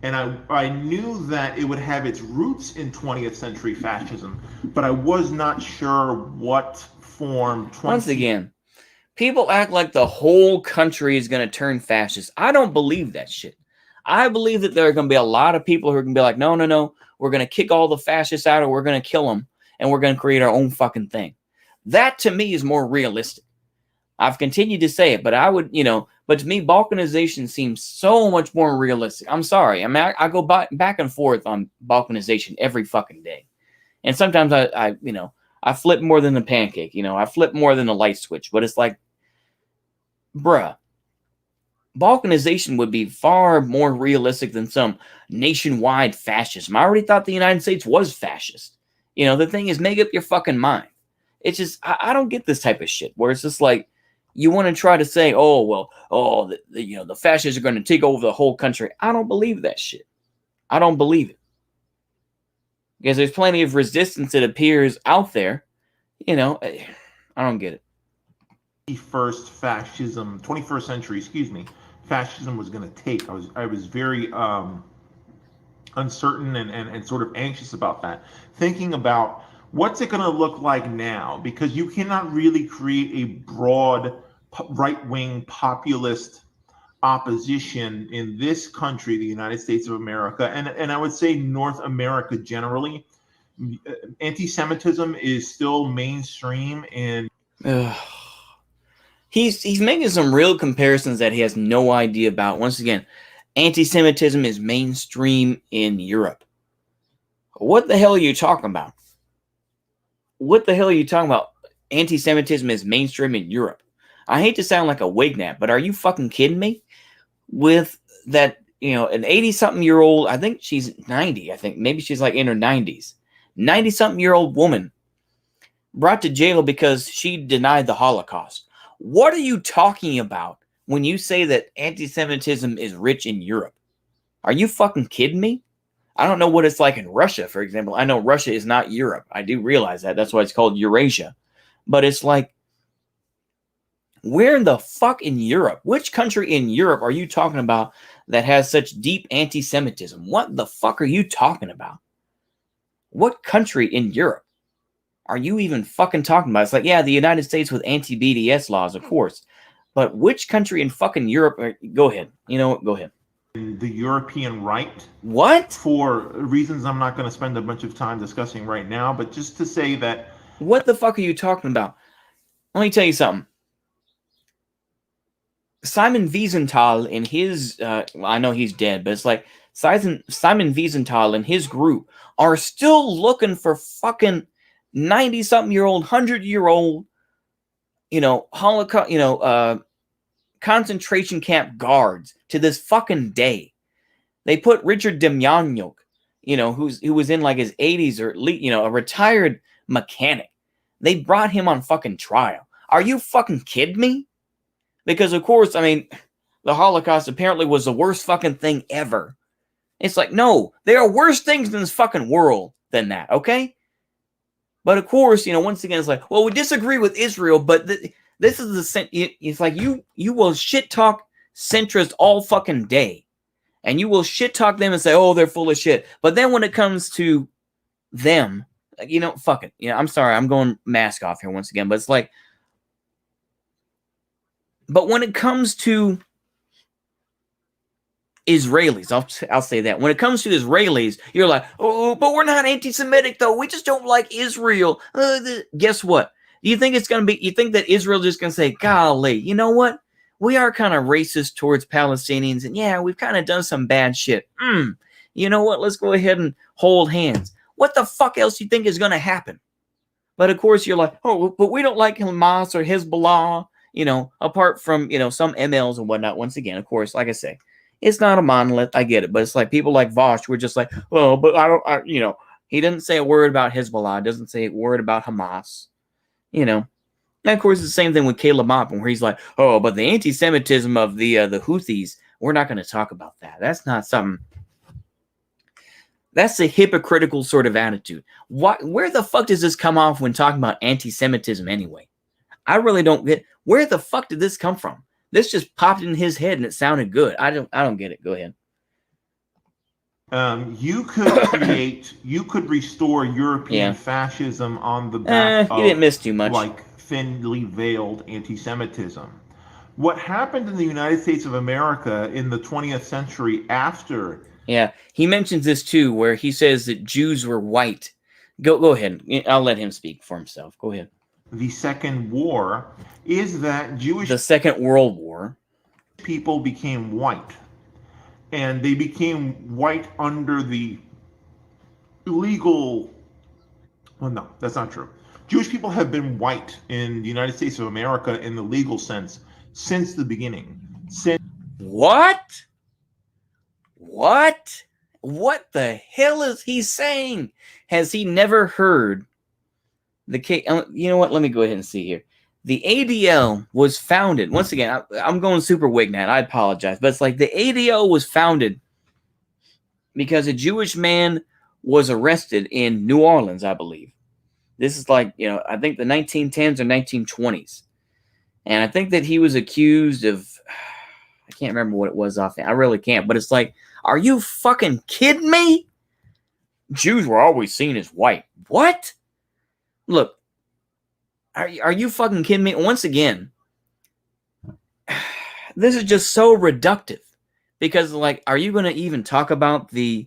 And I knew that it would have its roots in 20th century fascism, but I was not sure what form. Once again, people act like the whole country is going to turn fascist. I don't believe that shit. I believe that there are going to be a lot of people who are going to be like, no, we're going to kick all the fascists out, or we're going to kill them, and we're going to create our own fucking thing. That, to me, is more realistic. I've continued to say it, but I would, but to me, balkanization seems so much more realistic. I'm sorry. I mean, I go back and forth on balkanization every fucking day. And sometimes I flip more than a pancake, I flip more than a light switch, but it's like, bruh, balkanization would be far more realistic than some nationwide fascism. I already thought the United States was fascist. The thing is, make up your fucking mind. It's just, I don't get this type of shit where it's just like, you want to try to say, the fascists are going to take over the whole country. I don't believe that shit. I don't believe it. Because there's plenty of resistance that appears out there. I don't get it. 21st century, fascism was going to take. I was very uncertain and sort of anxious about that. Thinking about What's it going to look like now? Because you cannot really create a broad right-wing populist opposition in this country, the United States of America, and I would say North America generally. Anti-Semitism is still mainstream in. He's making some real comparisons that he has no idea about. Once again, anti-Semitism is mainstream in Europe. What the hell are you talking about? What the hell are you talking about? Anti-Semitism is mainstream in Europe. I hate to sound like a wignat, but are you fucking kidding me? With that, an 80-something-year-old, I think she's 90, I think. Maybe she's like in her 90s. 90-something-year-old woman brought to jail because she denied the Holocaust. What are you talking about when you say that anti-Semitism is rich in Europe? Are you fucking kidding me? I don't know what it's like in Russia, for example. I know Russia is not Europe. I do realize that. That's why it's called Eurasia. But it's like, where in the fuck in Europe? Which country in Europe are you talking about that has such deep anti-Semitism? What the fuck are you talking about? What country in Europe are you even fucking talking about? It's like, yeah, the United States with anti-BDS laws, of course. But which country in fucking Europe? Go ahead. You know what? Go ahead. The European right. What? For reasons I'm not going to spend a bunch of time discussing right now, but just to say that. What the fuck are you talking about? Let me tell you something. Simon Wiesenthal in his, I know he's dead, but it's like Simon Wiesenthal and his group are still looking for fucking 90-something-year-old, 100-year-old, Holocaust, concentration camp guards to this fucking day. They put Richard Demjanjuk, who was in like his 80s or, a retired mechanic. They brought him on fucking trial. Are you fucking kidding me? Because, of course, I mean, the Holocaust apparently was the worst fucking thing ever. It's like, no, there are worse things in this fucking world than that, okay? But, of course, once again, it's like, well, we disagree with Israel, but this is it's like you will shit-talk centrist all fucking day. And you will shit-talk them and say, oh, they're full of shit. But then when it comes to them, fuck it. I'm sorry, I'm going mask off here once again, but it's like, but when it comes to Israelis, I'll say that. When it comes to Israelis, you're like, oh, but we're not anti-Semitic, though. We just don't like Israel. Guess what? You think it's going to be, you think that Israel is just going to say, golly, you know what? We are kind of racist towards Palestinians, and yeah, we've kind of done some bad shit. You know what? Let's go ahead and hold hands. What the fuck else do you think is going to happen? But of course, you're like, oh, but we don't like Hamas or Hezbollah. Apart from, some MLs and whatnot. Once again, of course, like I say, it's not a monolith. I get it. But it's like people like Vosh were just like, oh, but he doesn't say a word about Hezbollah. Doesn't say a word about Hamas. And of course, it's the same thing with Caleb Maupin, where he's like, oh, but the anti-Semitism of the Houthis, we're not going to talk about that. That's not something. That's a hypocritical sort of attitude. Where the fuck does this come off when talking about anti-Semitism anyway? I really don't get where the fuck did this come from? This just popped in his head and it sounded good. I don't get it. Go ahead. You could restore European fascism on the back of, you didn't miss too much. Like thinly veiled anti-Semitism. What happened in the United States of America in the 20th century after? Yeah, he mentions this too, where he says that Jews were white. Go ahead. I'll let him speak for himself. Go ahead. The Second War is that the Second World War, people became white, and they became white under the legal. Well, no, that's not true. Jewish people have been white in the United States of America in the legal sense since the beginning. What the hell is he saying? Has he never heard the case? You know what? Let me go ahead and see here. The ADL was founded. Once again, I'm going super wignat. I apologize. But it's like the ADL was founded because a Jewish man was arrested in New Orleans, I believe. This is like, I think the 1910s or 1920s. And I think that he was accused of, I can't remember what it was offhand. I really can't. But it's like, are you fucking kidding me? Jews were always seen as white. What? Look, are you fucking kidding me? Once again, this is just so reductive. Because, like, are you going to even talk about the,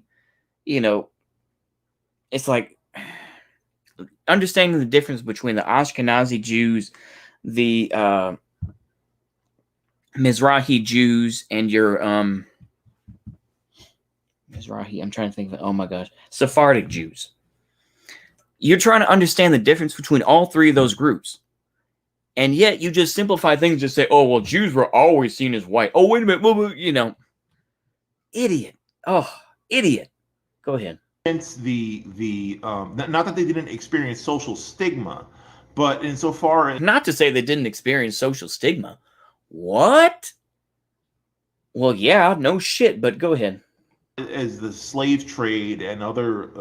it's like understanding the difference between the Ashkenazi Jews, the Mizrahi Jews, and your Mizrahi, I'm trying to think of it. Oh my gosh, Sephardic Jews. You're trying to understand the difference between all three of those groups. And yet you just simplify things, just say, oh, well, Jews were always seen as white. Oh, wait a minute, idiot. Oh, idiot. Go ahead. Since not that they didn't experience social stigma, but insofar as not to say they didn't experience social stigma. What? Well, yeah, no shit, but go ahead. As the slave trade and other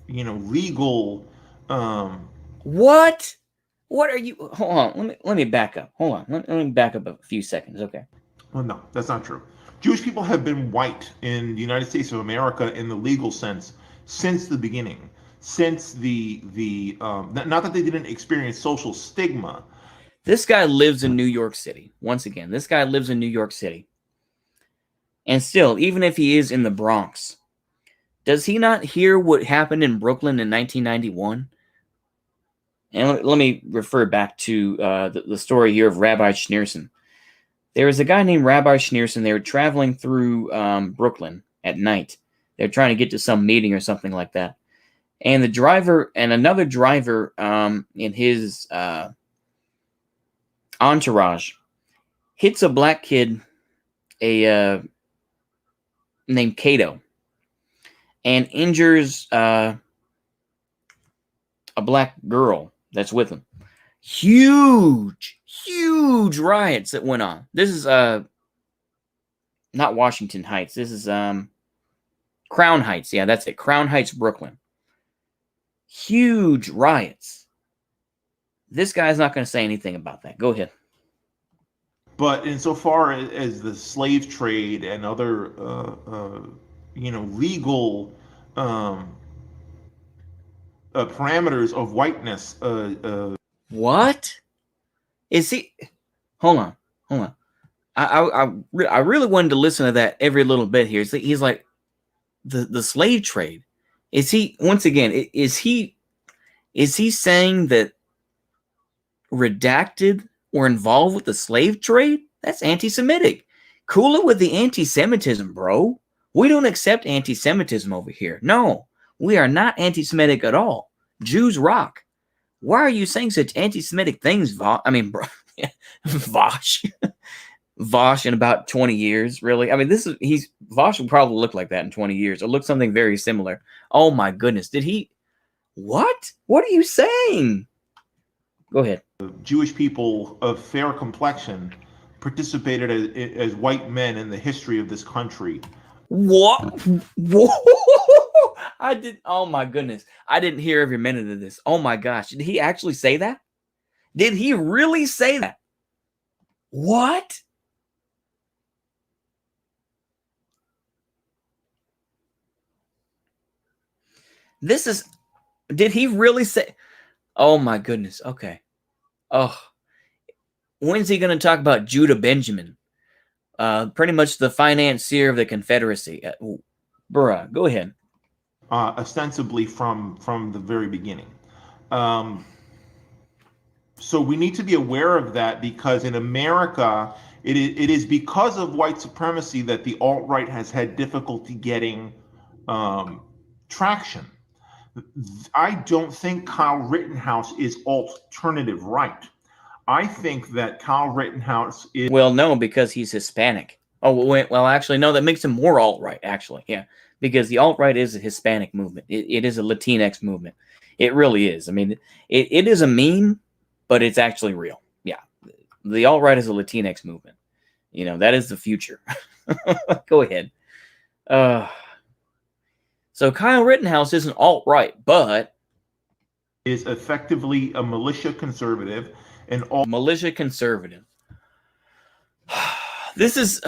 legal what? What are you? Hold on, let me back up. Hold on, let me back up a few seconds. Okay. Well, no, that's not true. Jewish people have been white in the United States of America in the legal sense since the beginning. Since not that they didn't experience social stigma. This guy lives in New York City. Once again, this guy lives in New York City. And still, even if he is in the Bronx, does he not hear what happened in Brooklyn in 1991? And let me refer back to the story here of Rabbi Schneerson. There was a guy named Rabbi Schneerson. They were traveling through Brooklyn at night. They're trying to get to some meeting or something like that. And the driver and another driver in his entourage hits a black kid, named Cato, and injures a black girl that's with him. Huge riots that went on. This is not Washington Heights. This is Crown Heights. Yeah, that's it. Crown Heights, Brooklyn. Huge riots. This guy's not going to say anything about that. Go ahead. But insofar as the slave trade and other legal parameters of whiteness. What? Is he? Hold on. I really wanted to listen to that every little bit here. He's like the slave trade. Is he, once again, is he saying that redacted were involved with the slave trade? That's anti-Semitic. Cool it with the anti-Semitism, bro. We don't accept anti-Semitism over here. No, we are not anti-Semitic at all. Jews rock. Why are you saying such anti-Semitic things, bro? Vosh. Vosh in about 20 years, really? I mean, Vosh will probably look like that in 20 years, or look something very similar. Oh my goodness. Did he? What? What are you saying? Go ahead. Jewish people of fair complexion participated as white men in the history of this country. What? I did. Oh my goodness. I didn't hear every minute of this. Oh my gosh. Did he actually say that? Did he really say that? What? Did he really say? Oh my goodness. Okay. Oh. When's he going to talk about Judah Benjamin? Pretty much the financier of the Confederacy. Bruh, go ahead. Ostensibly from the very beginning. So we need to be aware of that, because in America, it is because of white supremacy that the alt-right has had difficulty getting traction. I don't think Kyle Rittenhouse is alternative right. I think that Kyle Rittenhouse is... Well, no, because he's Hispanic. Oh, well, actually, no, that makes him more alt-right, actually. Yeah, because the alt-right is a Hispanic movement. It is a Latinx movement. It really is. I mean, it is a meme, but it's actually real. Yeah, the alt-right is a Latinx movement. That is the future. Go ahead. So Kyle Rittenhouse isn't alt-right, but... is effectively a militia conservative. Militia conservative. This is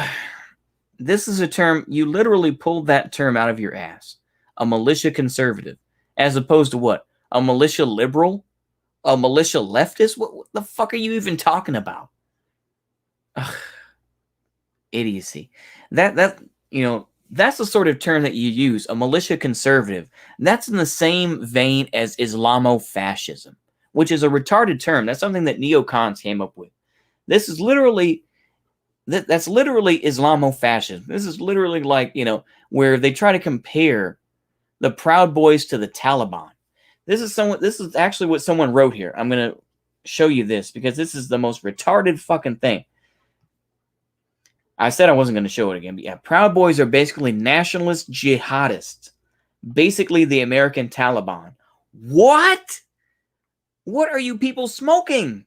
a term, you literally pulled that term out of your ass. A militia conservative. As opposed to what? A militia liberal? A militia leftist? What the fuck are you even talking about? Ugh. Idiocy. That's the sort of term that you use, a militia conservative. That's in the same vein as Islamofascism, which is a retarded term. That's something that neocons came up with. This is literally that's literally Islamofascism. This is literally like, where they try to compare the Proud Boys to the Taliban. This is actually what someone wrote here. I'm going to show you this because this is the most retarded fucking thing. I said I wasn't going to show it again, but yeah, Proud Boys are basically nationalist jihadists. Basically the American Taliban. What? What are you people smoking?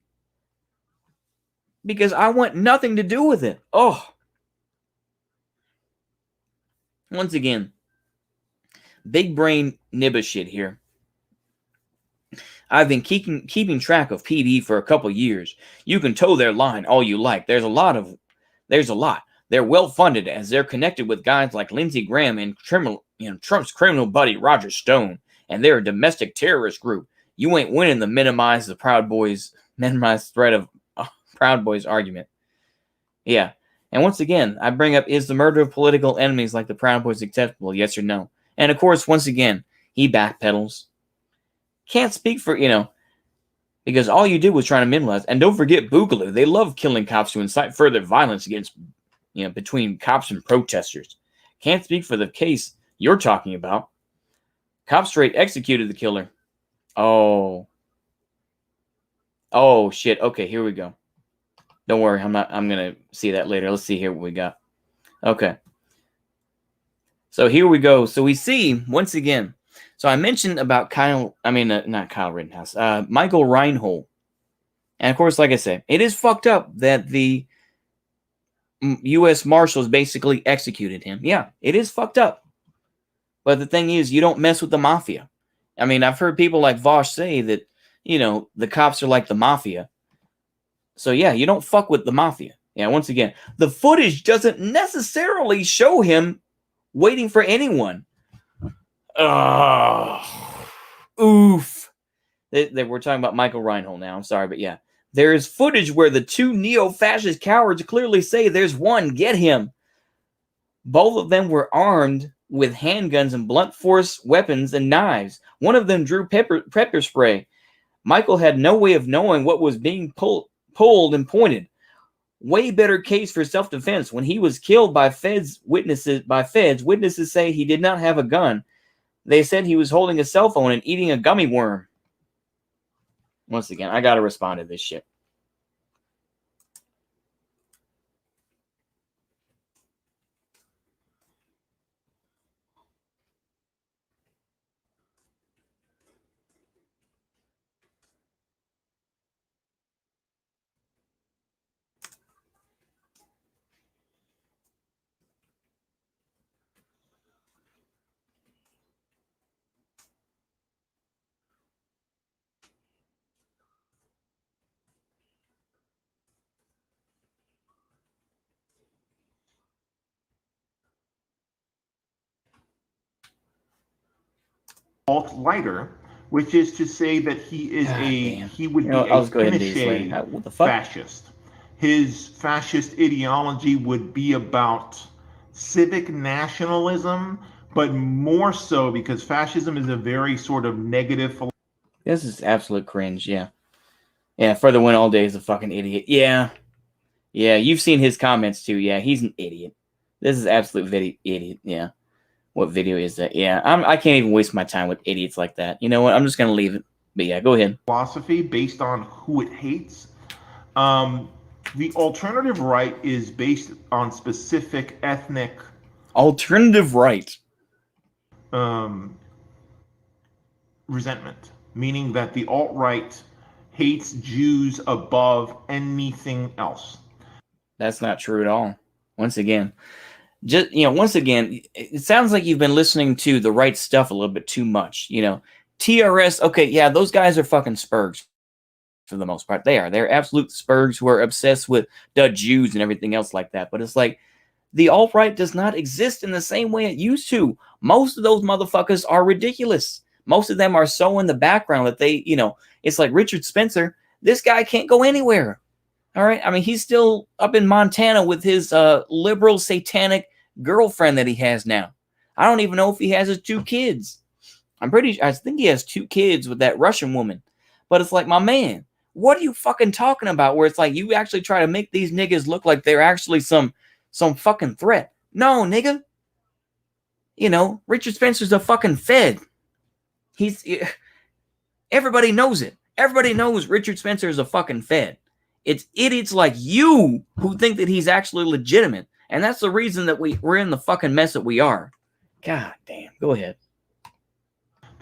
Because I want nothing to do with it. Oh. Once again, big brain nibba shit here. I've been keeping track of PD for a couple years. You can toe their line all you like. There's a lot. They're well funded as they're connected with guys like Lindsey Graham and Trump's criminal buddy Roger Stone, and they're a domestic terrorist group. You ain't winning the minimize threat of Proud Boys argument. Yeah. And once again, I bring up, is the murder of political enemies like the Proud Boys acceptable? Yes or no? And of course, once again, he backpedals. Can't speak for, because all you did was try to minimize. And don't forget Boogaloo. They love killing cops to incite further violence against, between cops and protesters. Can't speak for the case you're talking about. Cops straight executed the killer. Oh, shit. Okay, here we go. Don't worry, I'm going to see that later. Let's see here what we got. Okay. So here we go. So we see, once again, so I mentioned about not Kyle Rittenhouse, Michael Reinhold. And of course, like I said, it is fucked up that the U.S. Marshals basically executed him. Yeah, it is fucked up. But the thing is, you don't mess with the mafia. I mean, I've heard people like Vosh say that, the cops are like the mafia. So yeah, you don't fuck with the mafia. Yeah, once again, the footage doesn't necessarily show him waiting for anyone. Oof. We're talking about Michael Reinhold now. I'm sorry, but yeah. There is footage where the two neo-fascist cowards clearly say there's one, get him. Both of them were armed with handguns and blunt force weapons and knives. One of them drew pepper spray. Michael had no way of knowing what was being pulled and pointed. Way better case for self-defense. When he was killed by witnesses say he did not have a gun. They said he was holding a cell phone and eating a gummy worm. Once again, I gotta respond to this shit. Alt-lighter, which is to say that he is he would be a Pinochet fascist. His fascist ideology would be about civic nationalism, but more so because fascism is a very sort of negative philosophy. This is absolute cringe, yeah. Yeah, Further Win All Day is a fucking idiot. Yeah. Yeah, you've seen his comments too. Yeah, he's an idiot. This is absolute idiot, yeah. What video is that? Yeah, I can't even waste my time with idiots like that. You know what? I'm just going to leave it. But yeah, go ahead. Philosophy based on who it hates. The alternative right is based on specific ethnic... Alternative right. Resentment. Meaning that the alt-right hates Jews above anything else. That's not true at all. Once again... it sounds like you've been listening to the right stuff a little bit too much. TRS, okay, yeah, those guys are fucking spurgs for the most part. They're absolute spurgs who are obsessed with the Jews and everything else like that. But it's like, the alt-right does not exist in the same way it used to. Most of those motherfuckers are ridiculous. Most of them are so in the background that they, it's like Richard Spencer. This guy can't go anywhere. All right. I mean, he's still up in Montana with his liberal satanic girlfriend that he has now. I don't even know if he has his 2 kids. I think he has 2 kids with that Russian woman. But it's like, my man, what are you fucking talking about? Where it's like you actually try to make these niggas look like they're actually some fucking threat. No, nigga. Richard Spencer's a fucking Fed. Everybody knows it. Everybody knows Richard Spencer is a fucking Fed. It's idiots like you who think that he's actually legitimate. And that's the reason that we're in the fucking mess that we are. God damn. Go ahead.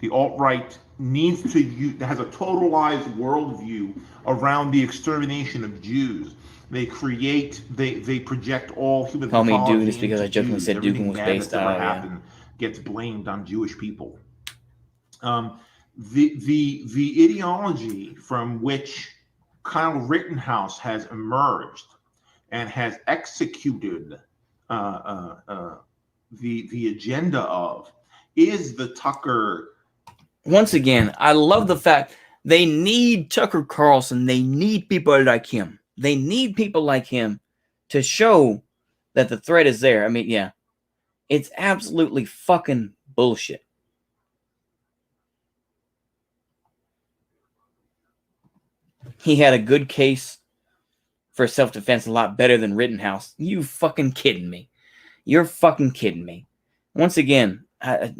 The alt-right needs to has a totalized worldview around the extermination of Jews. They project all human Call me pathology Dugan just because I jokingly said Dugan was based on gets blamed on Jewish people. The ideology from which Kyle Rittenhouse has emerged and has executed the agenda of is the Tucker. Once again, I love the fact they need Tucker Carlson. They need people like him. They need people like him to show that the threat is there. I mean, yeah, it's absolutely fucking bullshit. He had a good case for self-defense, a lot better than Rittenhouse. You fucking kidding me? You're fucking kidding me. Once again, God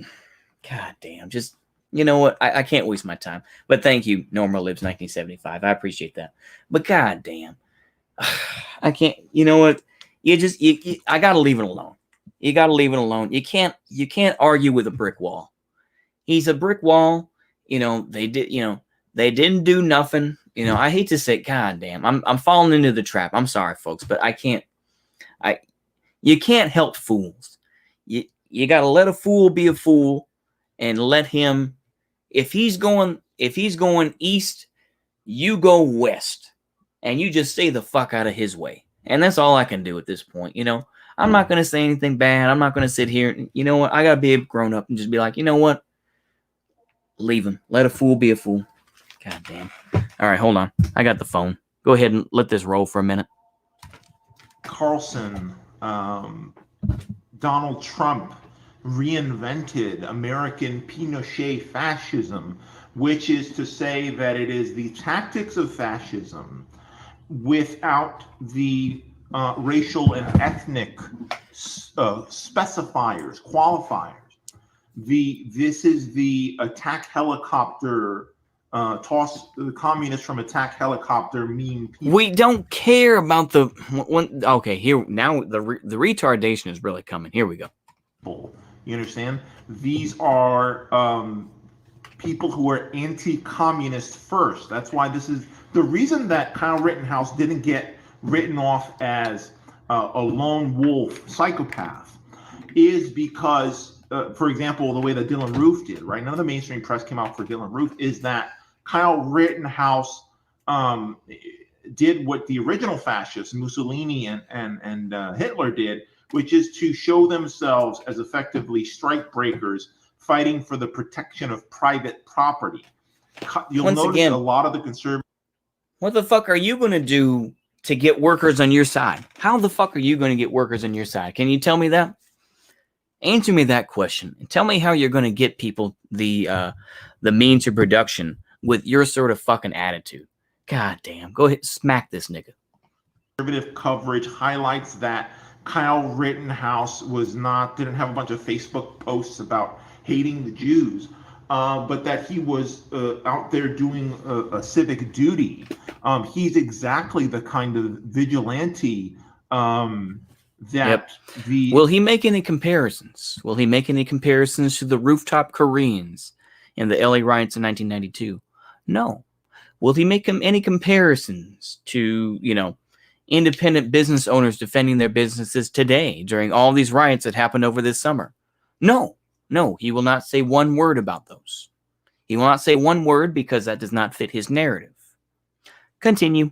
damn, just, you know what? I can't waste my time. But thank you, Norma Lives 1975. I appreciate that. But god damn, I can't, you know what? I gotta leave it alone. You gotta leave it alone. You can't argue with a brick wall. He's a brick wall. They didn't do nothing. I hate to say, god damn, I'm falling into the trap. I'm sorry, folks, but you can't help fools. You got to let a fool be a fool and let him, if he's going east, you go west and you just stay the fuck out of his way. And that's all I can do at this point. I'm not going to say anything bad. I'm not going to sit here. You know what? I got to be grown up and just be like, you know what? Leave him. Let a fool be a fool. God damn. All right, hold on. I got the phone. Go ahead and let this roll for a minute. Carlson, Donald Trump reinvented American Pinochet fascism, which is to say that it is the tactics of fascism without the racial and ethnic specifiers, qualifiers. This is the attack helicopter, toss the communists from attack helicopter mean people. We don't care about the one. Okay, here now the retardation is really coming. Here we go. You understand? These are people who are anti-communist first. That's why this is the reason that Kyle Rittenhouse didn't get written off as a lone wolf psychopath is because, for example, the way that Dylan Roof did, right? None of the mainstream press came out for Dylan Roof, is that Kyle Rittenhouse did what the original fascists, Mussolini and Hitler did, which is to show themselves as effectively strike breakers fighting for the protection of private property. You'll notice a lot of the conservatives. What the fuck are you going to do to get workers on your side? How the fuck are you going to get workers on your side? Can you tell me that? Answer me that question and tell me how you're going to get people the means of production with your sort of fucking attitude. God damn. Go ahead, smack this nigga. Conservative coverage highlights that Kyle Rittenhouse didn't have a bunch of Facebook posts about hating the Jews, but that he was out there doing a civic duty. He's exactly the kind of vigilante Will he make any comparisons? Will he make any comparisons to the rooftop Koreans in the LA riots in 1992? No. Will he make any comparisons to, independent business owners defending their businesses today during all these riots that happened over this summer? No, he will not say one word about those. He will not say one word because that does not fit his narrative. Continue.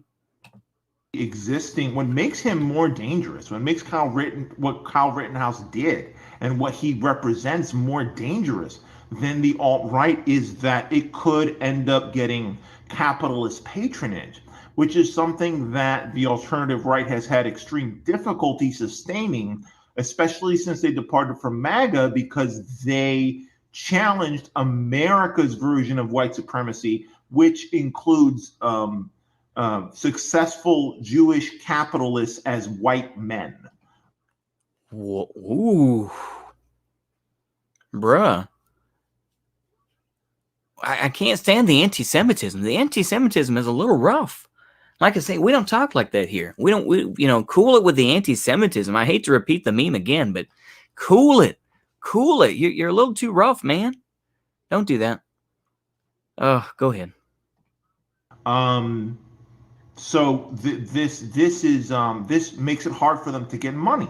What makes him more dangerous, what makes what Kyle Rittenhouse did and what he represents more dangerous than the alt-right is that it could end up getting capitalist patronage, which is something that the alternative right has had extreme difficulty sustaining, especially since they departed from MAGA, because they challenged America's version of white supremacy, which includes successful Jewish capitalists as white men. Ooh. Bruh. I can't stand the anti-Semitism. The anti-Semitism is a little rough. Like I say, we don't talk like that here. We cool it with the anti-Semitism. I hate to repeat the meme again, but cool it. Cool it. You're a little too rough, man. Don't do that. Oh, go ahead. So this makes it hard for them to get money,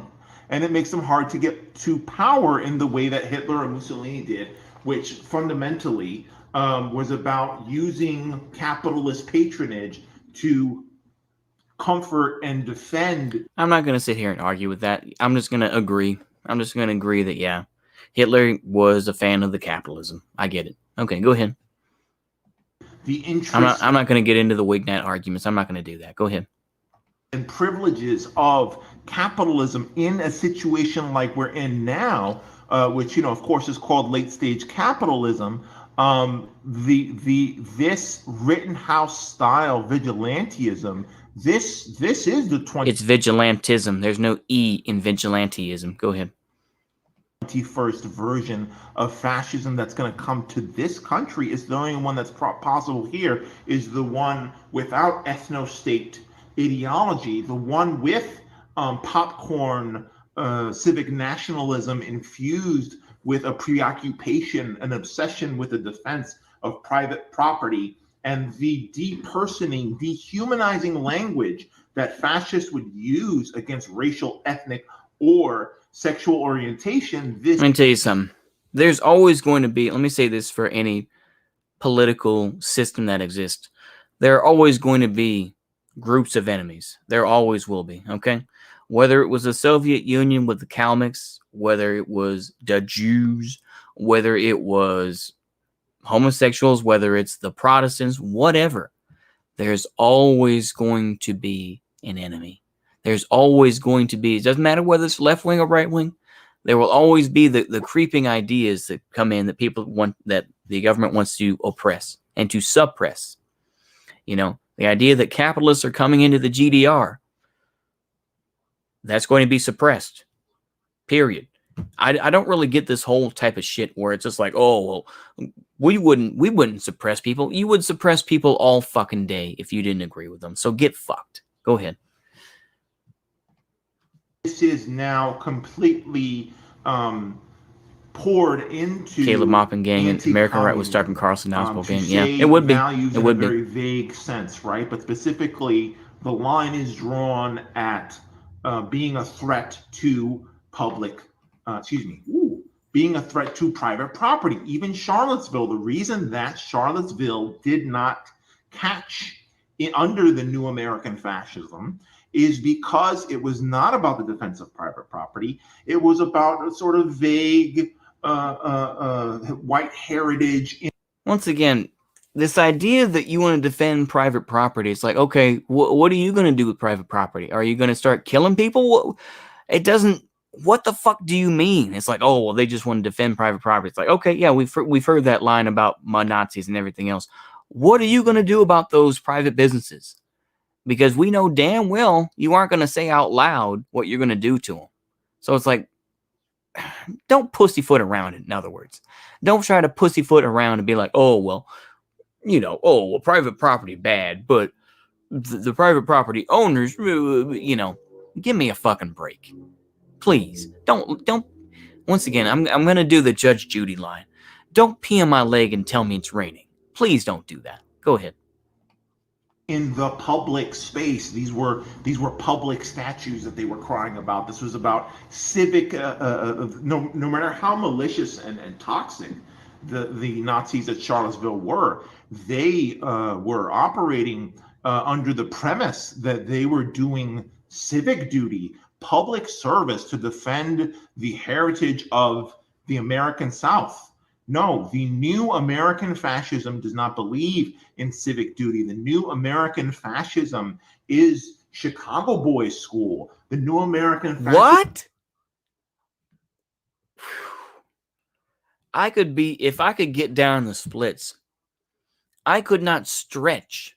and it makes them hard to get to power in the way that Hitler and Mussolini did, which fundamentally was about using capitalist patronage to comfort and defend. I'm not going to sit here and argue with that. I'm just going to agree. I'm just going to agree that, yeah, Hitler was a fan of the capitalism. I get it. Okay, go ahead. The interest I'm not going to get into the Wignat arguments. I'm not going to do that. Go ahead. And privileges of capitalism in a situation like we're in now, which of course is called late stage capitalism. This Rittenhouse style vigilantism. This is the It's vigilantism. There's no E in vigilantism. Go ahead. 21st version of fascism that's going to come to this country. Is the only one that's possible here is the one without ethno-state ideology, the one with popcorn civic nationalism infused with a preoccupation, an obsession with the defense of private property, and the depersoning, dehumanizing language that fascists would use against racial, ethnic, or sexual orientation. Let me tell you something. There's always going to be, let me say this for any political system that exists, there are always going to be groups of enemies. There always will be, okay? Whether it was the Soviet Union with the Kalmyks, whether it was the Jews, whether it was homosexuals, whether it's the Protestants, whatever, there's always going to be an enemy. There's always going to be, it doesn't matter whether it's left wing or right wing, there will always be the creeping ideas that come in that people want, that the government wants to oppress and to suppress. The idea that capitalists are coming into the GDR, that's going to be suppressed. Period. I don't really get this whole type of shit where it's just like, oh, well, we wouldn't suppress people. You would suppress people all fucking day if you didn't agree with them. So get fucked. Go ahead. This is now completely poured into Caleb Maupin gang and American Right with Stark and Carlson Gospel gang. Yeah, it would be. It would be. Very vague sense, right? But specifically, the line is drawn at being a threat to being a threat to private property. Even Charlottesville, the reason that Charlottesville did not catch under the new American fascism is because it was not about the defense of private property. It was about a sort of vague white heritage. Once again, this idea that you want to defend private property, it's like, okay, what are you going to do with private property? Are you going to start killing people? It doesn't. What the fuck do you mean? It's like, oh, well, they just want to defend private property. It's like, okay, yeah, we've heard that line about Nazis and everything else. What are you going to do about those private businesses? Because we know damn well you aren't going to say out loud what you're going to do to them. So it's like, don't pussyfoot around it, in other words. Don't try to pussyfoot around and be like, oh, well, private property bad, but the private property owners, give me a fucking break. Please, don't. Once again, I'm going to do the Judge Judy line. Don't pee on my leg and tell me it's raining. Please don't do that. Go ahead. In the public space, these were public statues that they were crying about. This was about civic, no matter how malicious and toxic the Nazis at Charlottesville were, they were operating under the premise that they were doing civic duty, public service to defend the heritage of the American South. No, the new American fascism does not believe in civic duty. The new American fascism is Chicago Boys School. The new American fascism. What? I could be, if I could get down the splits, I could not stretch.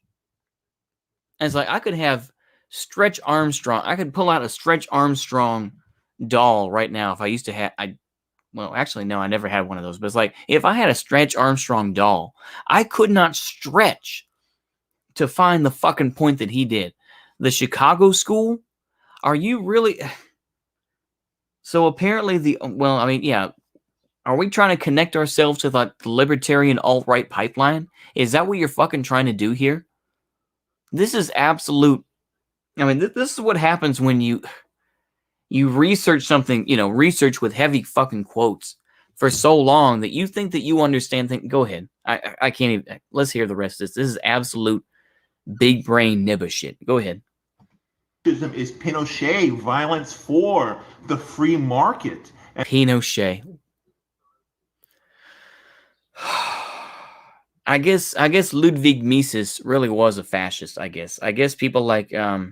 And it's like I could have Stretch Armstrong. I could pull out a Stretch Armstrong doll right now if I used to have. Well, actually, no, I never had one of those. But it's like if I had a Stretch Armstrong doll, I could not stretch to find the fucking point that he did. The Chicago school? Are you really? So apparently yeah. Are we trying to connect ourselves to the libertarian alt-right pipeline? Is that what you're fucking trying to do here? This is absolute. I mean, this is what happens when you research something, research with heavy fucking quotes for so long that you think that you understand things. Go ahead. I can't even. Let's hear the rest of this. This is absolute big brain nibba shit. Go ahead. Is Pinochet, violence for the free market. Pinochet. I guess Ludwig Mises really was a fascist. I guess people like I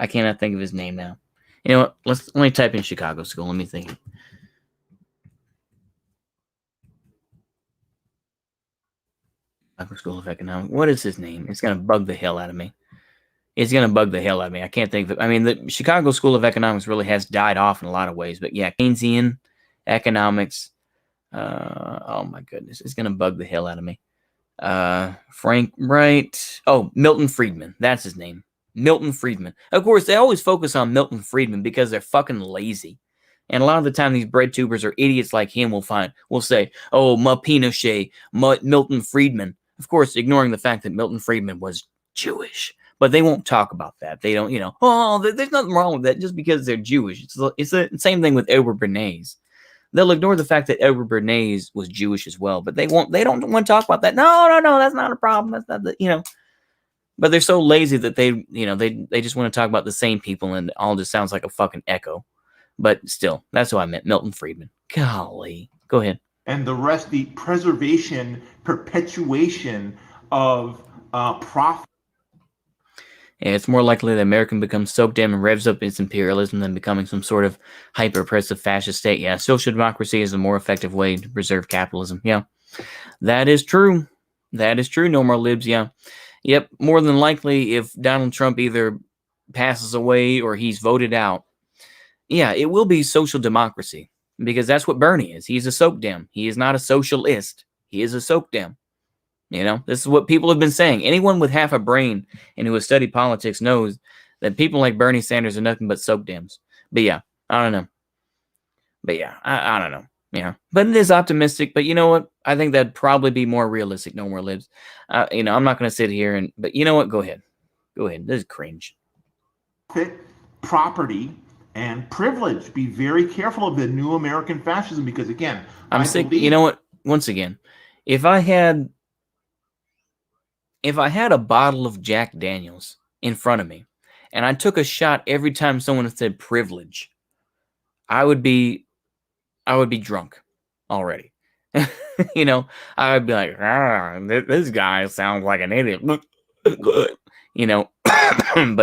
cannot think of his name now. You know what? Let me type in Chicago school. Let me think. Chicago School of Economics. What is his name? It's gonna bug the hell out of me. I can't think of it. I mean, the Chicago School of Economics really has died off in a lot of ways. But yeah, Keynesian economics. Oh my goodness, it's gonna bug the hell out of me. Frank Wright. Oh, Milton Friedman. That's his name. Milton Friedman. Of course, they always focus on Milton Friedman because they're fucking lazy. And a lot of the time, these bread tubers or idiots like him will say, "Oh, ma Pinochet, ma Milton Friedman." Of course, ignoring the fact that Milton Friedman was Jewish. But they won't talk about that. They don't, there's nothing wrong with that just because they're Jewish. It's the same thing with Edward Bernays. They'll ignore the fact that Edward Bernays was Jewish as well, but they don't want to talk about that. No, that's not a problem. That's not But they're so lazy that they just want to talk about the same people, and it all just sounds like a fucking echo. But still, that's what I meant. Milton Friedman. Golly. Go ahead. And the rest, the preservation, perpetuation of profit. Yeah, it's more likely that America becomes soaked in and revs up its imperialism than becoming some sort of hyper-oppressive fascist state. Yeah, social democracy is a more effective way to preserve capitalism. Yeah, that is true. No more libs, yeah. Yep, more than likely, if Donald Trump either passes away or he's voted out, yeah, it will be social democracy. Because that's what Bernie is. He's a soak dem. He is not a socialist. He is a soak dem. This is what people have been saying. Anyone with half a brain and who has studied politics knows that people like Bernie Sanders are nothing but soak dems. But yeah, I don't know. I don't know. Yeah, but it is optimistic. But you know what? I think that'd probably be more realistic. No more libs. I'm not going to sit here but you know what? Go ahead. This is cringe. Property and privilege. Be very careful of the new American fascism because again, I'm sick. You know what? Once again, if I had a bottle of Jack Daniels in front of me and I took a shot every time someone said privilege, I would be drunk already. I would be like, this guy sounds like an idiot. But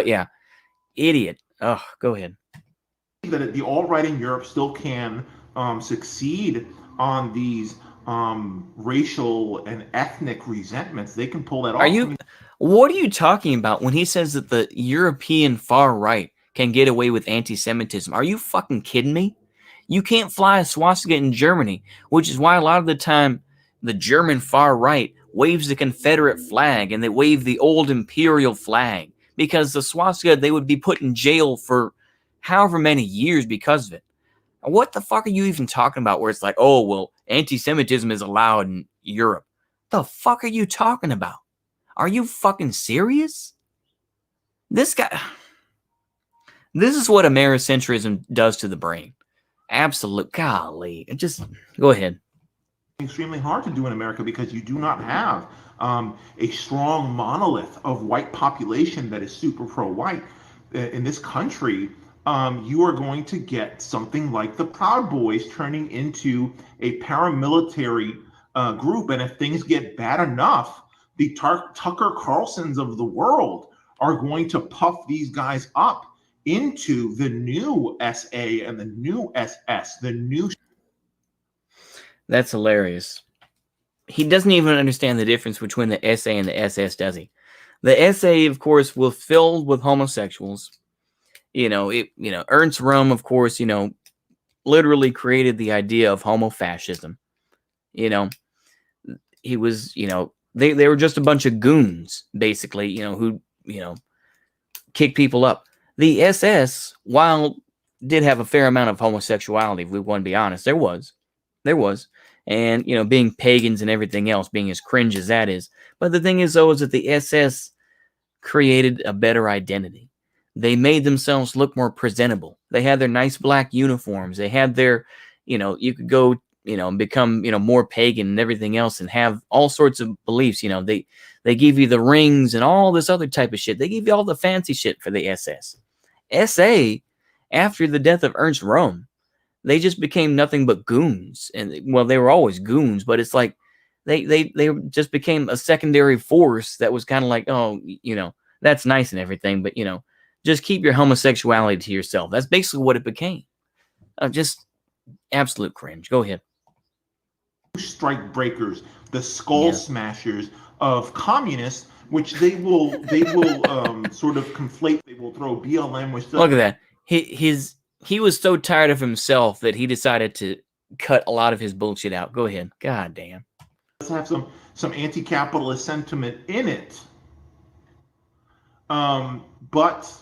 yeah, idiot. Oh, go ahead. That the alt-right in Europe still can succeed on these racial and ethnic resentments. They can pull that off. What are you talking about when he says that the European far right can get away with anti-Semitism? Are you fucking kidding me? You can't fly a swastika in Germany, which is why a lot of the time the German far right waves the Confederate flag and they wave the old imperial flag because the swastika, they would be put in jail for however many years because of it. What the fuck are you even talking about where it's like, oh, well, anti-Semitism is allowed in Europe? The fuck are you talking about? Are you fucking serious? This is what Americentrism does to the brain. Absolute golly. Just go ahead. Extremely hard to do in America because you do not have a strong monolith of white population that is super pro-white. In this country, you are going to get something like the Proud Boys turning into a paramilitary group. And if things get bad enough, the Tucker Carlsons of the world are going to puff these guys up into the new SA and the new SS, the new. That's hilarious. He doesn't even understand the difference between the SA and the SS, does he? The SA, of course, was filled with homosexuals. Ernst Röhm, of course, literally created the idea of homofascism. He was, they were just a bunch of goons, basically, who, kick people up. The SS, while did have a fair amount of homosexuality, if we want to be honest, there was. And, being pagans and everything else, being as cringe as that is. But the thing is, though, is that the SS created a better identity. They made themselves look more presentable. They had their nice black uniforms. They had their, you could go, become, more pagan and everything else and have all sorts of beliefs. They give you the rings and all this other type of shit. They give you all the fancy shit for the SS. SA, after the death of Ernst Röhm, they just became nothing but goons. And, well, they were always goons, but it's like they just became a secondary force that was kind of like, oh, that's nice and everything, but, just keep your homosexuality to yourself. That's basically what it became. Just absolute cringe. Go ahead. Strike breakers, the skull smashers of communists, which they will sort of conflate. They will throw BLM with. Look at that. He was so tired of himself that he decided to cut a lot of his bullshit out. Go ahead. God damn. Let's have some anti-capitalist sentiment in it. But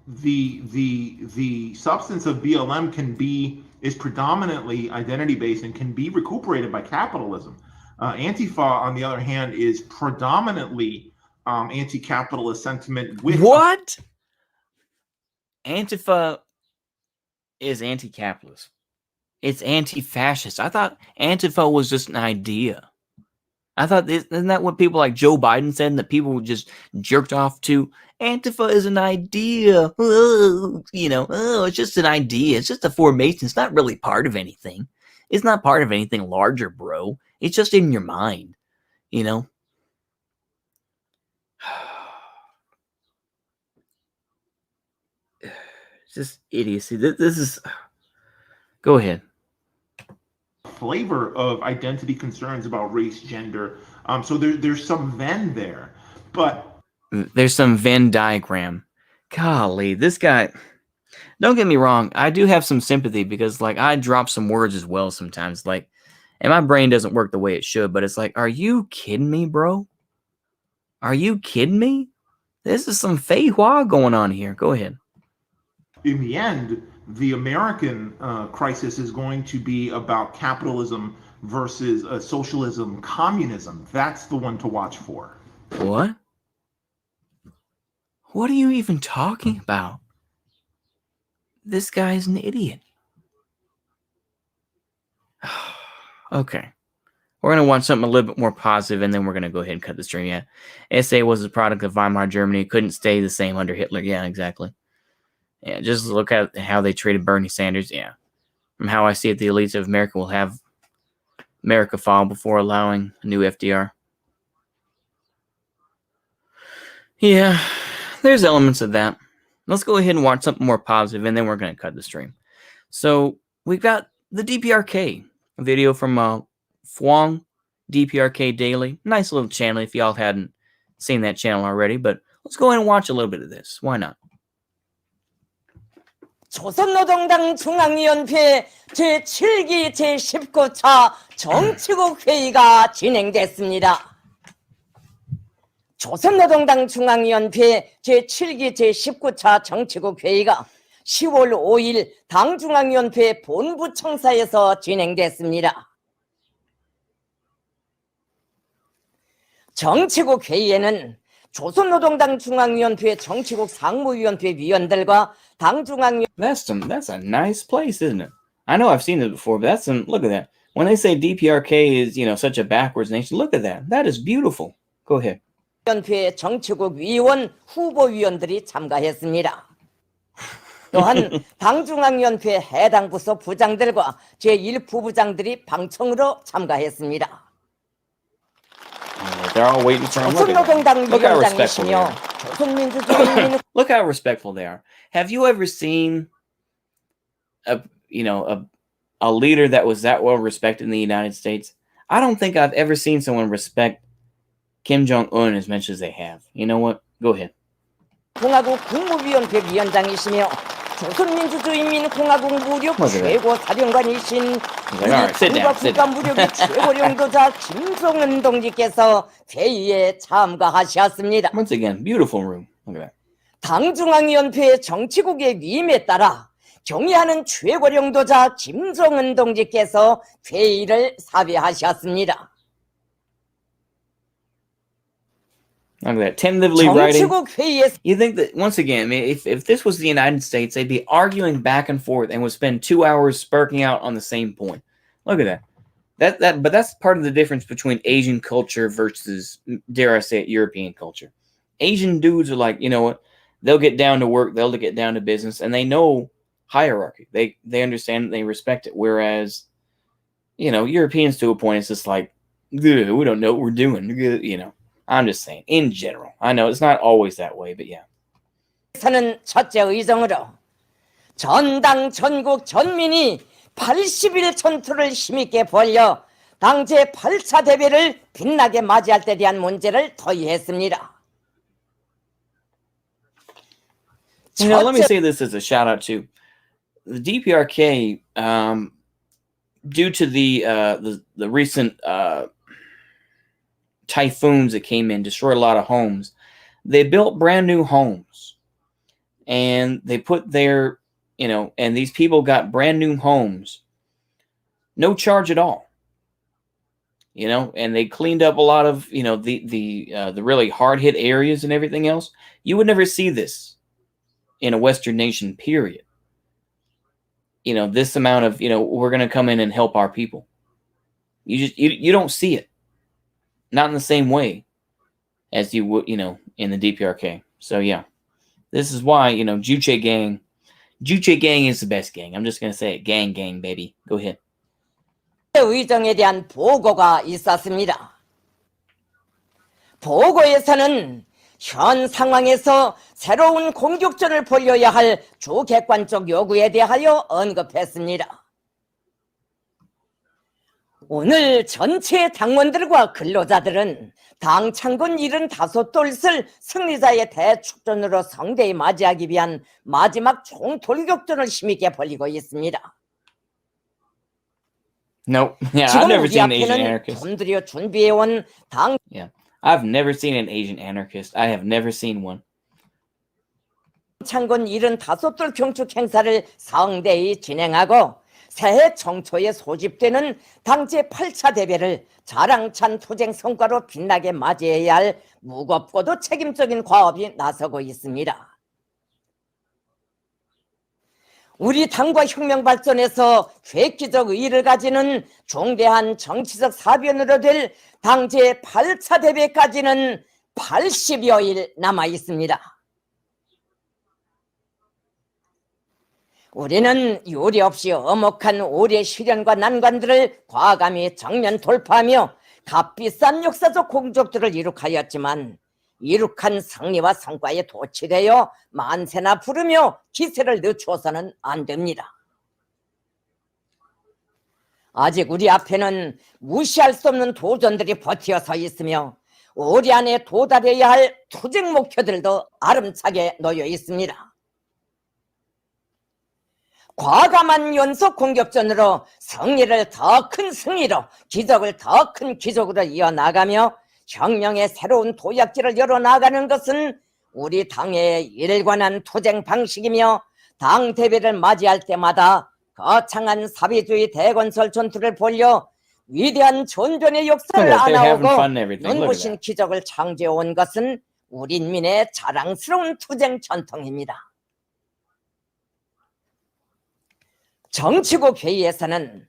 the substance of BLM is predominantly identity-based and can be recuperated by capitalism. Antifa, on the other hand, is predominantly anti-capitalist sentiment. What? Antifa is anti-capitalist. It's anti-fascist. I thought Antifa was just an idea. I thought, isn't that what people like Joe Biden said and that people were just jerked off to? Antifa is an idea. It's just an idea. It's just a formation. It's not really part of anything. It's not part of anything larger, bro. It's just in your mind, It's just idiocy. This is... Go ahead. Flavor of identity concerns about race, gender. So there's some Venn there, but there's some Venn diagram. Golly, this guy. Don't get me wrong. I do have some sympathy because, like, I drop some words as well sometimes. Like, and my brain doesn't work the way it should. But it's like, are you kidding me, bro? Are you kidding me? This is some fei hua going on here. Go ahead. In the end, the American crisis is going to be about capitalism versus socialism, communism. That's the one to watch for. What? What are you even talking about? This guy's an idiot. Okay. We're going to watch something a little bit more positive, and then we're going to go ahead and cut the stream. Yeah. SA was a product of Weimar Germany. It couldn't stay the same under Hitler. Yeah, exactly. Yeah, just look at how they treated Bernie Sanders. Yeah. From how I see it, the elites of America will have America fall before allowing a new FDR. Yeah, there's elements of that. Let's go ahead and watch something more positive, and then we're going to cut the stream. So we've got the DPRK video from Fwang DPRK Daily. Nice little channel if y'all hadn't seen that channel already, but let's go ahead and watch a little bit of this. Why not? 조선노동당 중앙위원회 제7기 제19차 정치국 회의가 진행됐습니다. 조선노동당 중앙위원회 제7기 제19차 정치국 회의가 10월 5일 당중앙위원회 본부청사에서 진행됐습니다. 정치국 회의에는 조선노동당 중앙위원회 정치국 상무위원회 위원들과 당중앙위 That's a nice place, isn't it? I know I've seen it before, but look at that. When they say DPRK is, such a backwards nation, look at that. That is beautiful. Go ahead. 위원회 정치국 위원 후보위원들이 참가했습니다. 또한 당중앙위원회 해당 부서 부장들과 제1부부장들이 방청으로 참가했습니다. They're all waiting for him. Look at them. 조선노동당 Look how respectful they 위원장이시며 are. 조선민주주의인민 Look how respectful they are. Have you ever seen a leader that was that well respected in the United States? I don't think I've ever seen someone respect Kim Jong-un as much as they have. You know what? Go ahead. 공화국 국무위원회 위원장이시며 조선민주주의인민공화국 무력 맞아요. 최고 사령관이신 He's like, all right, sit down, sit 국가 down. 무력의 최고領導자 김정은 동지께서 회의에 참가하셨습니다. Once again, beautiful room. Look at that. 당중앙위원회 정치국의 위임에 따라 경의하는 최고領導자 김정은 동지께서 회의를 사회하셨습니다. Look at that. Tentatively writing. 정치국 회의에서 You think that, once again, I mean, if this was the United States, they'd be arguing back and forth and would spend 2 hours sparking out on the same point. Look at that. But that's part of the difference between Asian culture versus, dare I say it, European culture. Asian dudes are like, you know what? They'll get down to work, they'll get down to business, and they know hierarchy. They understand it, they respect it. Whereas, Europeans to a point, it's just like, we don't know what we're doing. I'm just saying, in general. I know it's not always that way, but yeah. 는 첫째 의정으로 전당 전국 전민이 80일 전투를 힘있게 벌여 당제 8차 대회를 빛나게 맞이할 때 대한 문제를 토의했습니다. Let me say this as a shout out to the DPRK. Due to the recent typhoons that came in, destroyed a lot of homes, they built brand new homes, and they put their, and these people got brand new homes, no charge at all. And they cleaned up a lot of, the really hard hit areas and everything else. You would never see this in a Western nation, period. This amount of, we're going to come in and help our people. You don't see it. Not in the same way as you would, in the DPRK. So yeah, this is why, Juche gang is the best gang. I'm just going to say it. Gang, baby. Go ahead. 의정에 대한 보고가 있었습니다. 보고에서는 현 상황에서 새로운 공격전을 벌여야 할 주객관적 요구에 대하여 언급했습니다. 오늘 전체 당원들과 근로자들은 당 창군 75돌을 승리자의 대축전으로 성대히 맞이하기 위한 마지막 총돌격전을 힘있게 벌이고 있습니다. Nope. Yeah, I've 지금 never 우리 seen an Asian 앞에는 anarchist. 곰들여 준비해온 당 Yeah, I've never seen an Asian anarchist. I have never seen one. 창군 75돌 경축 행사를 성대히 진행하고 새해 청초에 소집되는 당제 8차 대회를 자랑찬 투쟁 성과로 빛나게 맞이해야 할 무겁고도 책임적인 과업이 나서고 있습니다. 우리 당과 혁명 발전에서 획기적 의의를 가지는 중대한 정치적 사변으로 될 당제 8차 대회까지는 80여일 남아 있습니다. 우리는 유례 없이 엄혹한 우리의 시련과 난관들을 과감히 정면 돌파하며 값비싼 역사적 공적들을 이룩하였지만 이룩한 승리와 성과에 도취되어 만세나 부르며 기세를 늦추어서는 안 됩니다. 아직 우리 앞에는 무시할 수 없는 도전들이 버티어서 있으며 우리 안에 도달해야 할 투쟁 목표들도 아름차게 놓여 있습니다. 과감한 연속 공격전으로 승리를 더 큰 승리로, 기적을 더 큰 기적으로 이어나가며 혁명의 새로운 도약지를 열어나가는 것은 우리 당의 일관한 투쟁 방식이며 당 대회를 맞이할 때마다 거창한 사회주의 대건설 전투를 벌여 위대한 전변의 역사를 안아오고 눈부신 기적을 창조해온 것은 우리 인민의 자랑스러운 투쟁 전통입니다. 정치국 회의에서는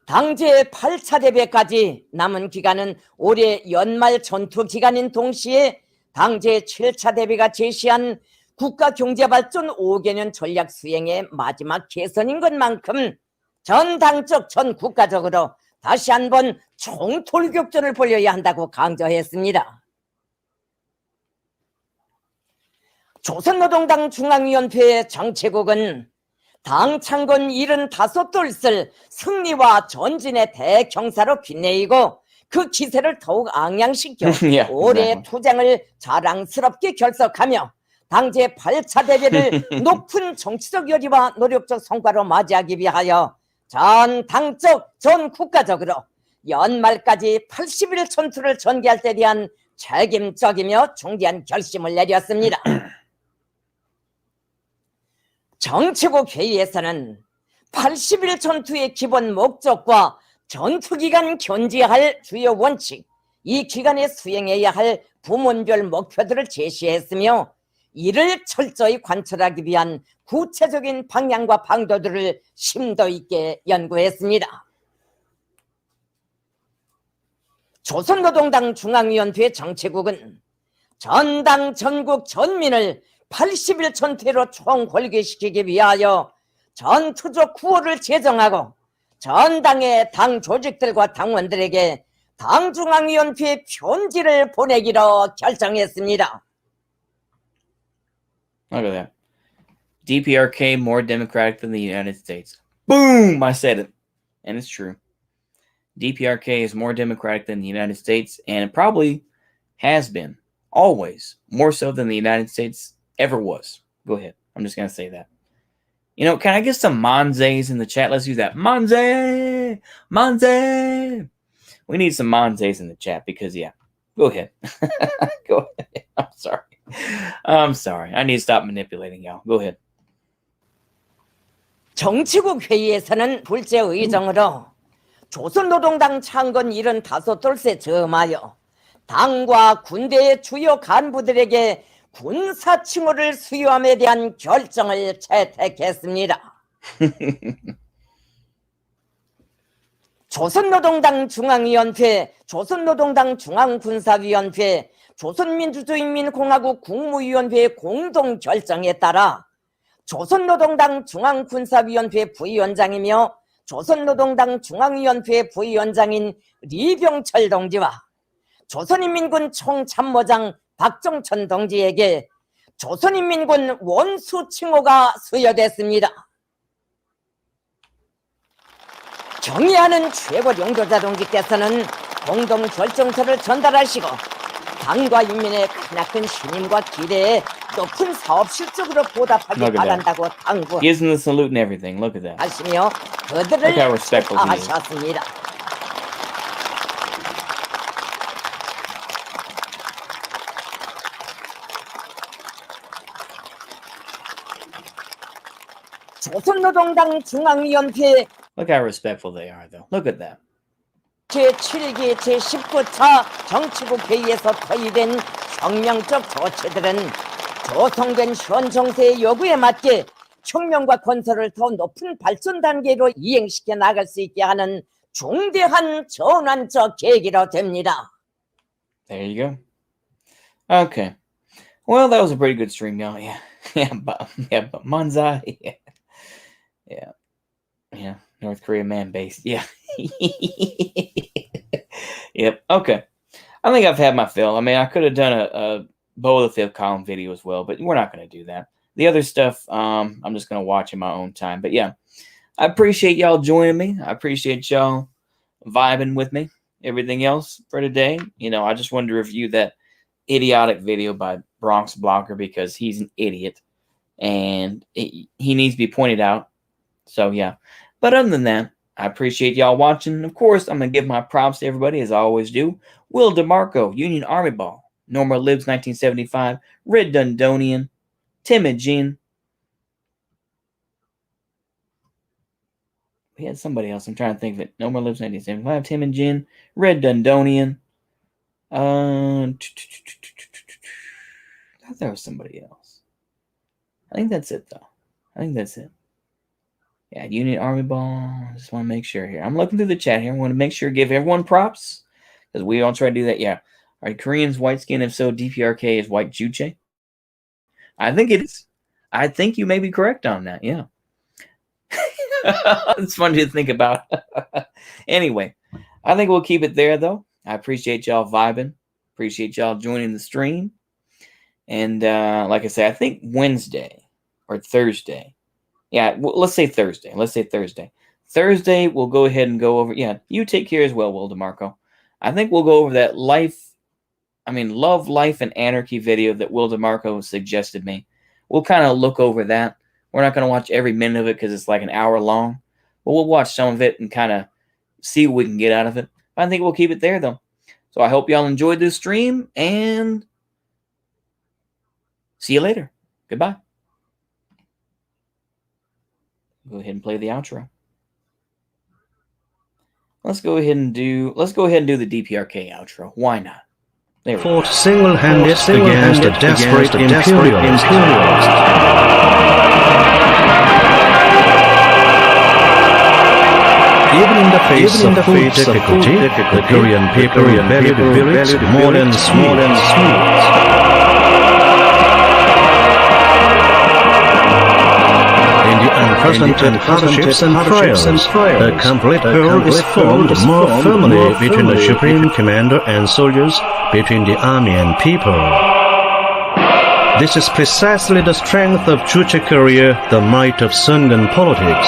당제 8차 대회까지 남은 기간은 올해 연말 전투 기간인 동시에 당제 7차 대회가 제시한 국가 경제발전 5개년 전략 수행의 마지막 개선인 것만큼 전 당적 전 국가적으로 다시 한번 총돌격전을 벌여야 한다고 강조했습니다. 조선노동당 중앙위원회 정치국은 당 창건 75돌을 승리와 전진의 대경사로 빛내이고 그 기세를 더욱 앙양시켜 Yeah, 올해 exactly. 투쟁을 자랑스럽게 결석하며 당제 8차 대회를 높은 정치적 열의와 노력적 성과로 맞이하기 위하여 전 당적, 전 국가적으로 연말까지 80일 전투를 전개할 때 대한 책임적이며 중대한 결심을 내렸습니다. 정치국 회의에서는 80일 전투의 기본 목적과 전투기간 견제할 주요 원칙, 이 기간에 수행해야 할 부문별 목표들을 제시했으며 이를 철저히 관철하기 위한 구체적인 방향과 방도들을 심도 있게 연구했습니다. 조선노동당 중앙위원회 정치국은 전당 전국 전민을 80일 전투로 총궐기시키기 위하여 전투적 구호를 제정하고 전당의 당 조직들과 당원들에게 당중앙위원회 편지를 보내기로 결정했습니다. Look at that. DPRK more democratic than the United States. Boom! I said it. And it's true. DPRK is more democratic than the United States, and it probably has been, always, more so than the United States ever was. Go ahead. I'm just going to say that. You know, can I get some Monzays in the chat? Let's use that. Monzay! Monzay! We need some Monzays in the chat because, yeah. Go ahead. Go ahead. I'm sorry. I'm sorry. I need to stop manipulating y'all. Go ahead. 정치국 회의에서는 불제 의정으로 조선노동당 창건 75돌세 점하여 당과 군대의 주요 간부들에게 군사 칭호를 수여함에 대한 결정을 채택했습니다. 조선노동당 중앙위원회, 조선노동당 중앙군사위원회, 조선민주주의인민공화국 국무위원회의 공동 결정에 따라 조선노동당 중앙군사위원회 부위원장이며 조선노동당 중앙위원회 부위원장인 리병철 동지와 조선인민군 총참모장 박정천 동지에게 조선인민군 원수 칭호가 수여됐습니다. 경의하는 최고領導자 동지께서는 공동 결정서를 전달하시고 당과 인민의 크나큰 신임과 기대에 높은 사업 실적으로 보답하기 Look at that. 바란다고 당부. Gives him the salute and everything. Look at that. 하시며 그들을 Look how respectful he is. 축하하셨습니다. 조선노동당 중앙위원회 Look how respectful they are, though. Look at that. 제7기 제19차 정치국 회의에서 토의된 혁명적 조치들은 조성된 현 정세의 요구에 맞게 혁명과 건설을 더 높은 발전 단계로 이행시켜 나갈 수 있게 하는 중대한 전환적 계기로 됩니다. There you go. Okay. Well, that was a pretty good stream, y'all. Yeah. But Manzai. Yeah. North Korea man-based. Yeah. Yep. Okay. I think I've had my fill. I mean, I could have done a Beau of the Fifth Column video as well, but we're not going to do that. The other stuff, I'm just going to watch in my own time. But yeah, I appreciate y'all joining me. I appreciate y'all vibing with me. Everything else for today, you know, I just wanted to review that idiotic video by Bronx Blogger because he's an idiot and he needs to be pointed out. So yeah, but other than that, I appreciate y'all watching. Of course, I'm going to give my props to everybody, as I always do. Will DeMarco, Union Army Ball, Norma Libs 1975, Red Dundonian, Timid Jean. We had somebody else. I'm trying to think of it. Norma Libs 1975, Timid Jean, Red Dundonian. I thought there was somebody else. I think that's it, though. I think that's it. Yeah, Union Army Ball. I just want to make sure here. I'm looking through the chat here. I want to make sure, give everyone props. Because we all try to do that. Yeah. All right, Koreans, white skin. If so, DPRK is white Juche. I think it is. I think you may be correct on that. Yeah. It's funny to think about. Anyway, I think we'll keep it there, though. I appreciate y'all vibing. Appreciate y'all joining the stream. And like I say, I think Wednesday or Thursday. Yeah, let's say Thursday. Thursday, we'll go ahead and go over. Yeah, you take care as well, Will DeMarco. I think we'll go over that Love, Life, and Anarchy video that Will DeMarco suggested me. We'll kind of look over that. We're not going to watch every minute of it because it's like an hour long. But we'll watch some of it and kind of see what we can get out of it. I think we'll keep it there, though. So I hope y'all enjoyed this stream, and see you later. Goodbye. Go ahead and play the outro. Let's go ahead and do the DPRK outro. Why not? There we go. Fought single-handed against the desperate imperialists. Even in the face of food difficulty, the Korean people valued village more than sweets. In the unprecedented hardships and trials, a complete whole is formed more firmly between the supreme commander and soldiers, between the army and people. This is precisely the strength of Juche Korea, the might of Sungan politics.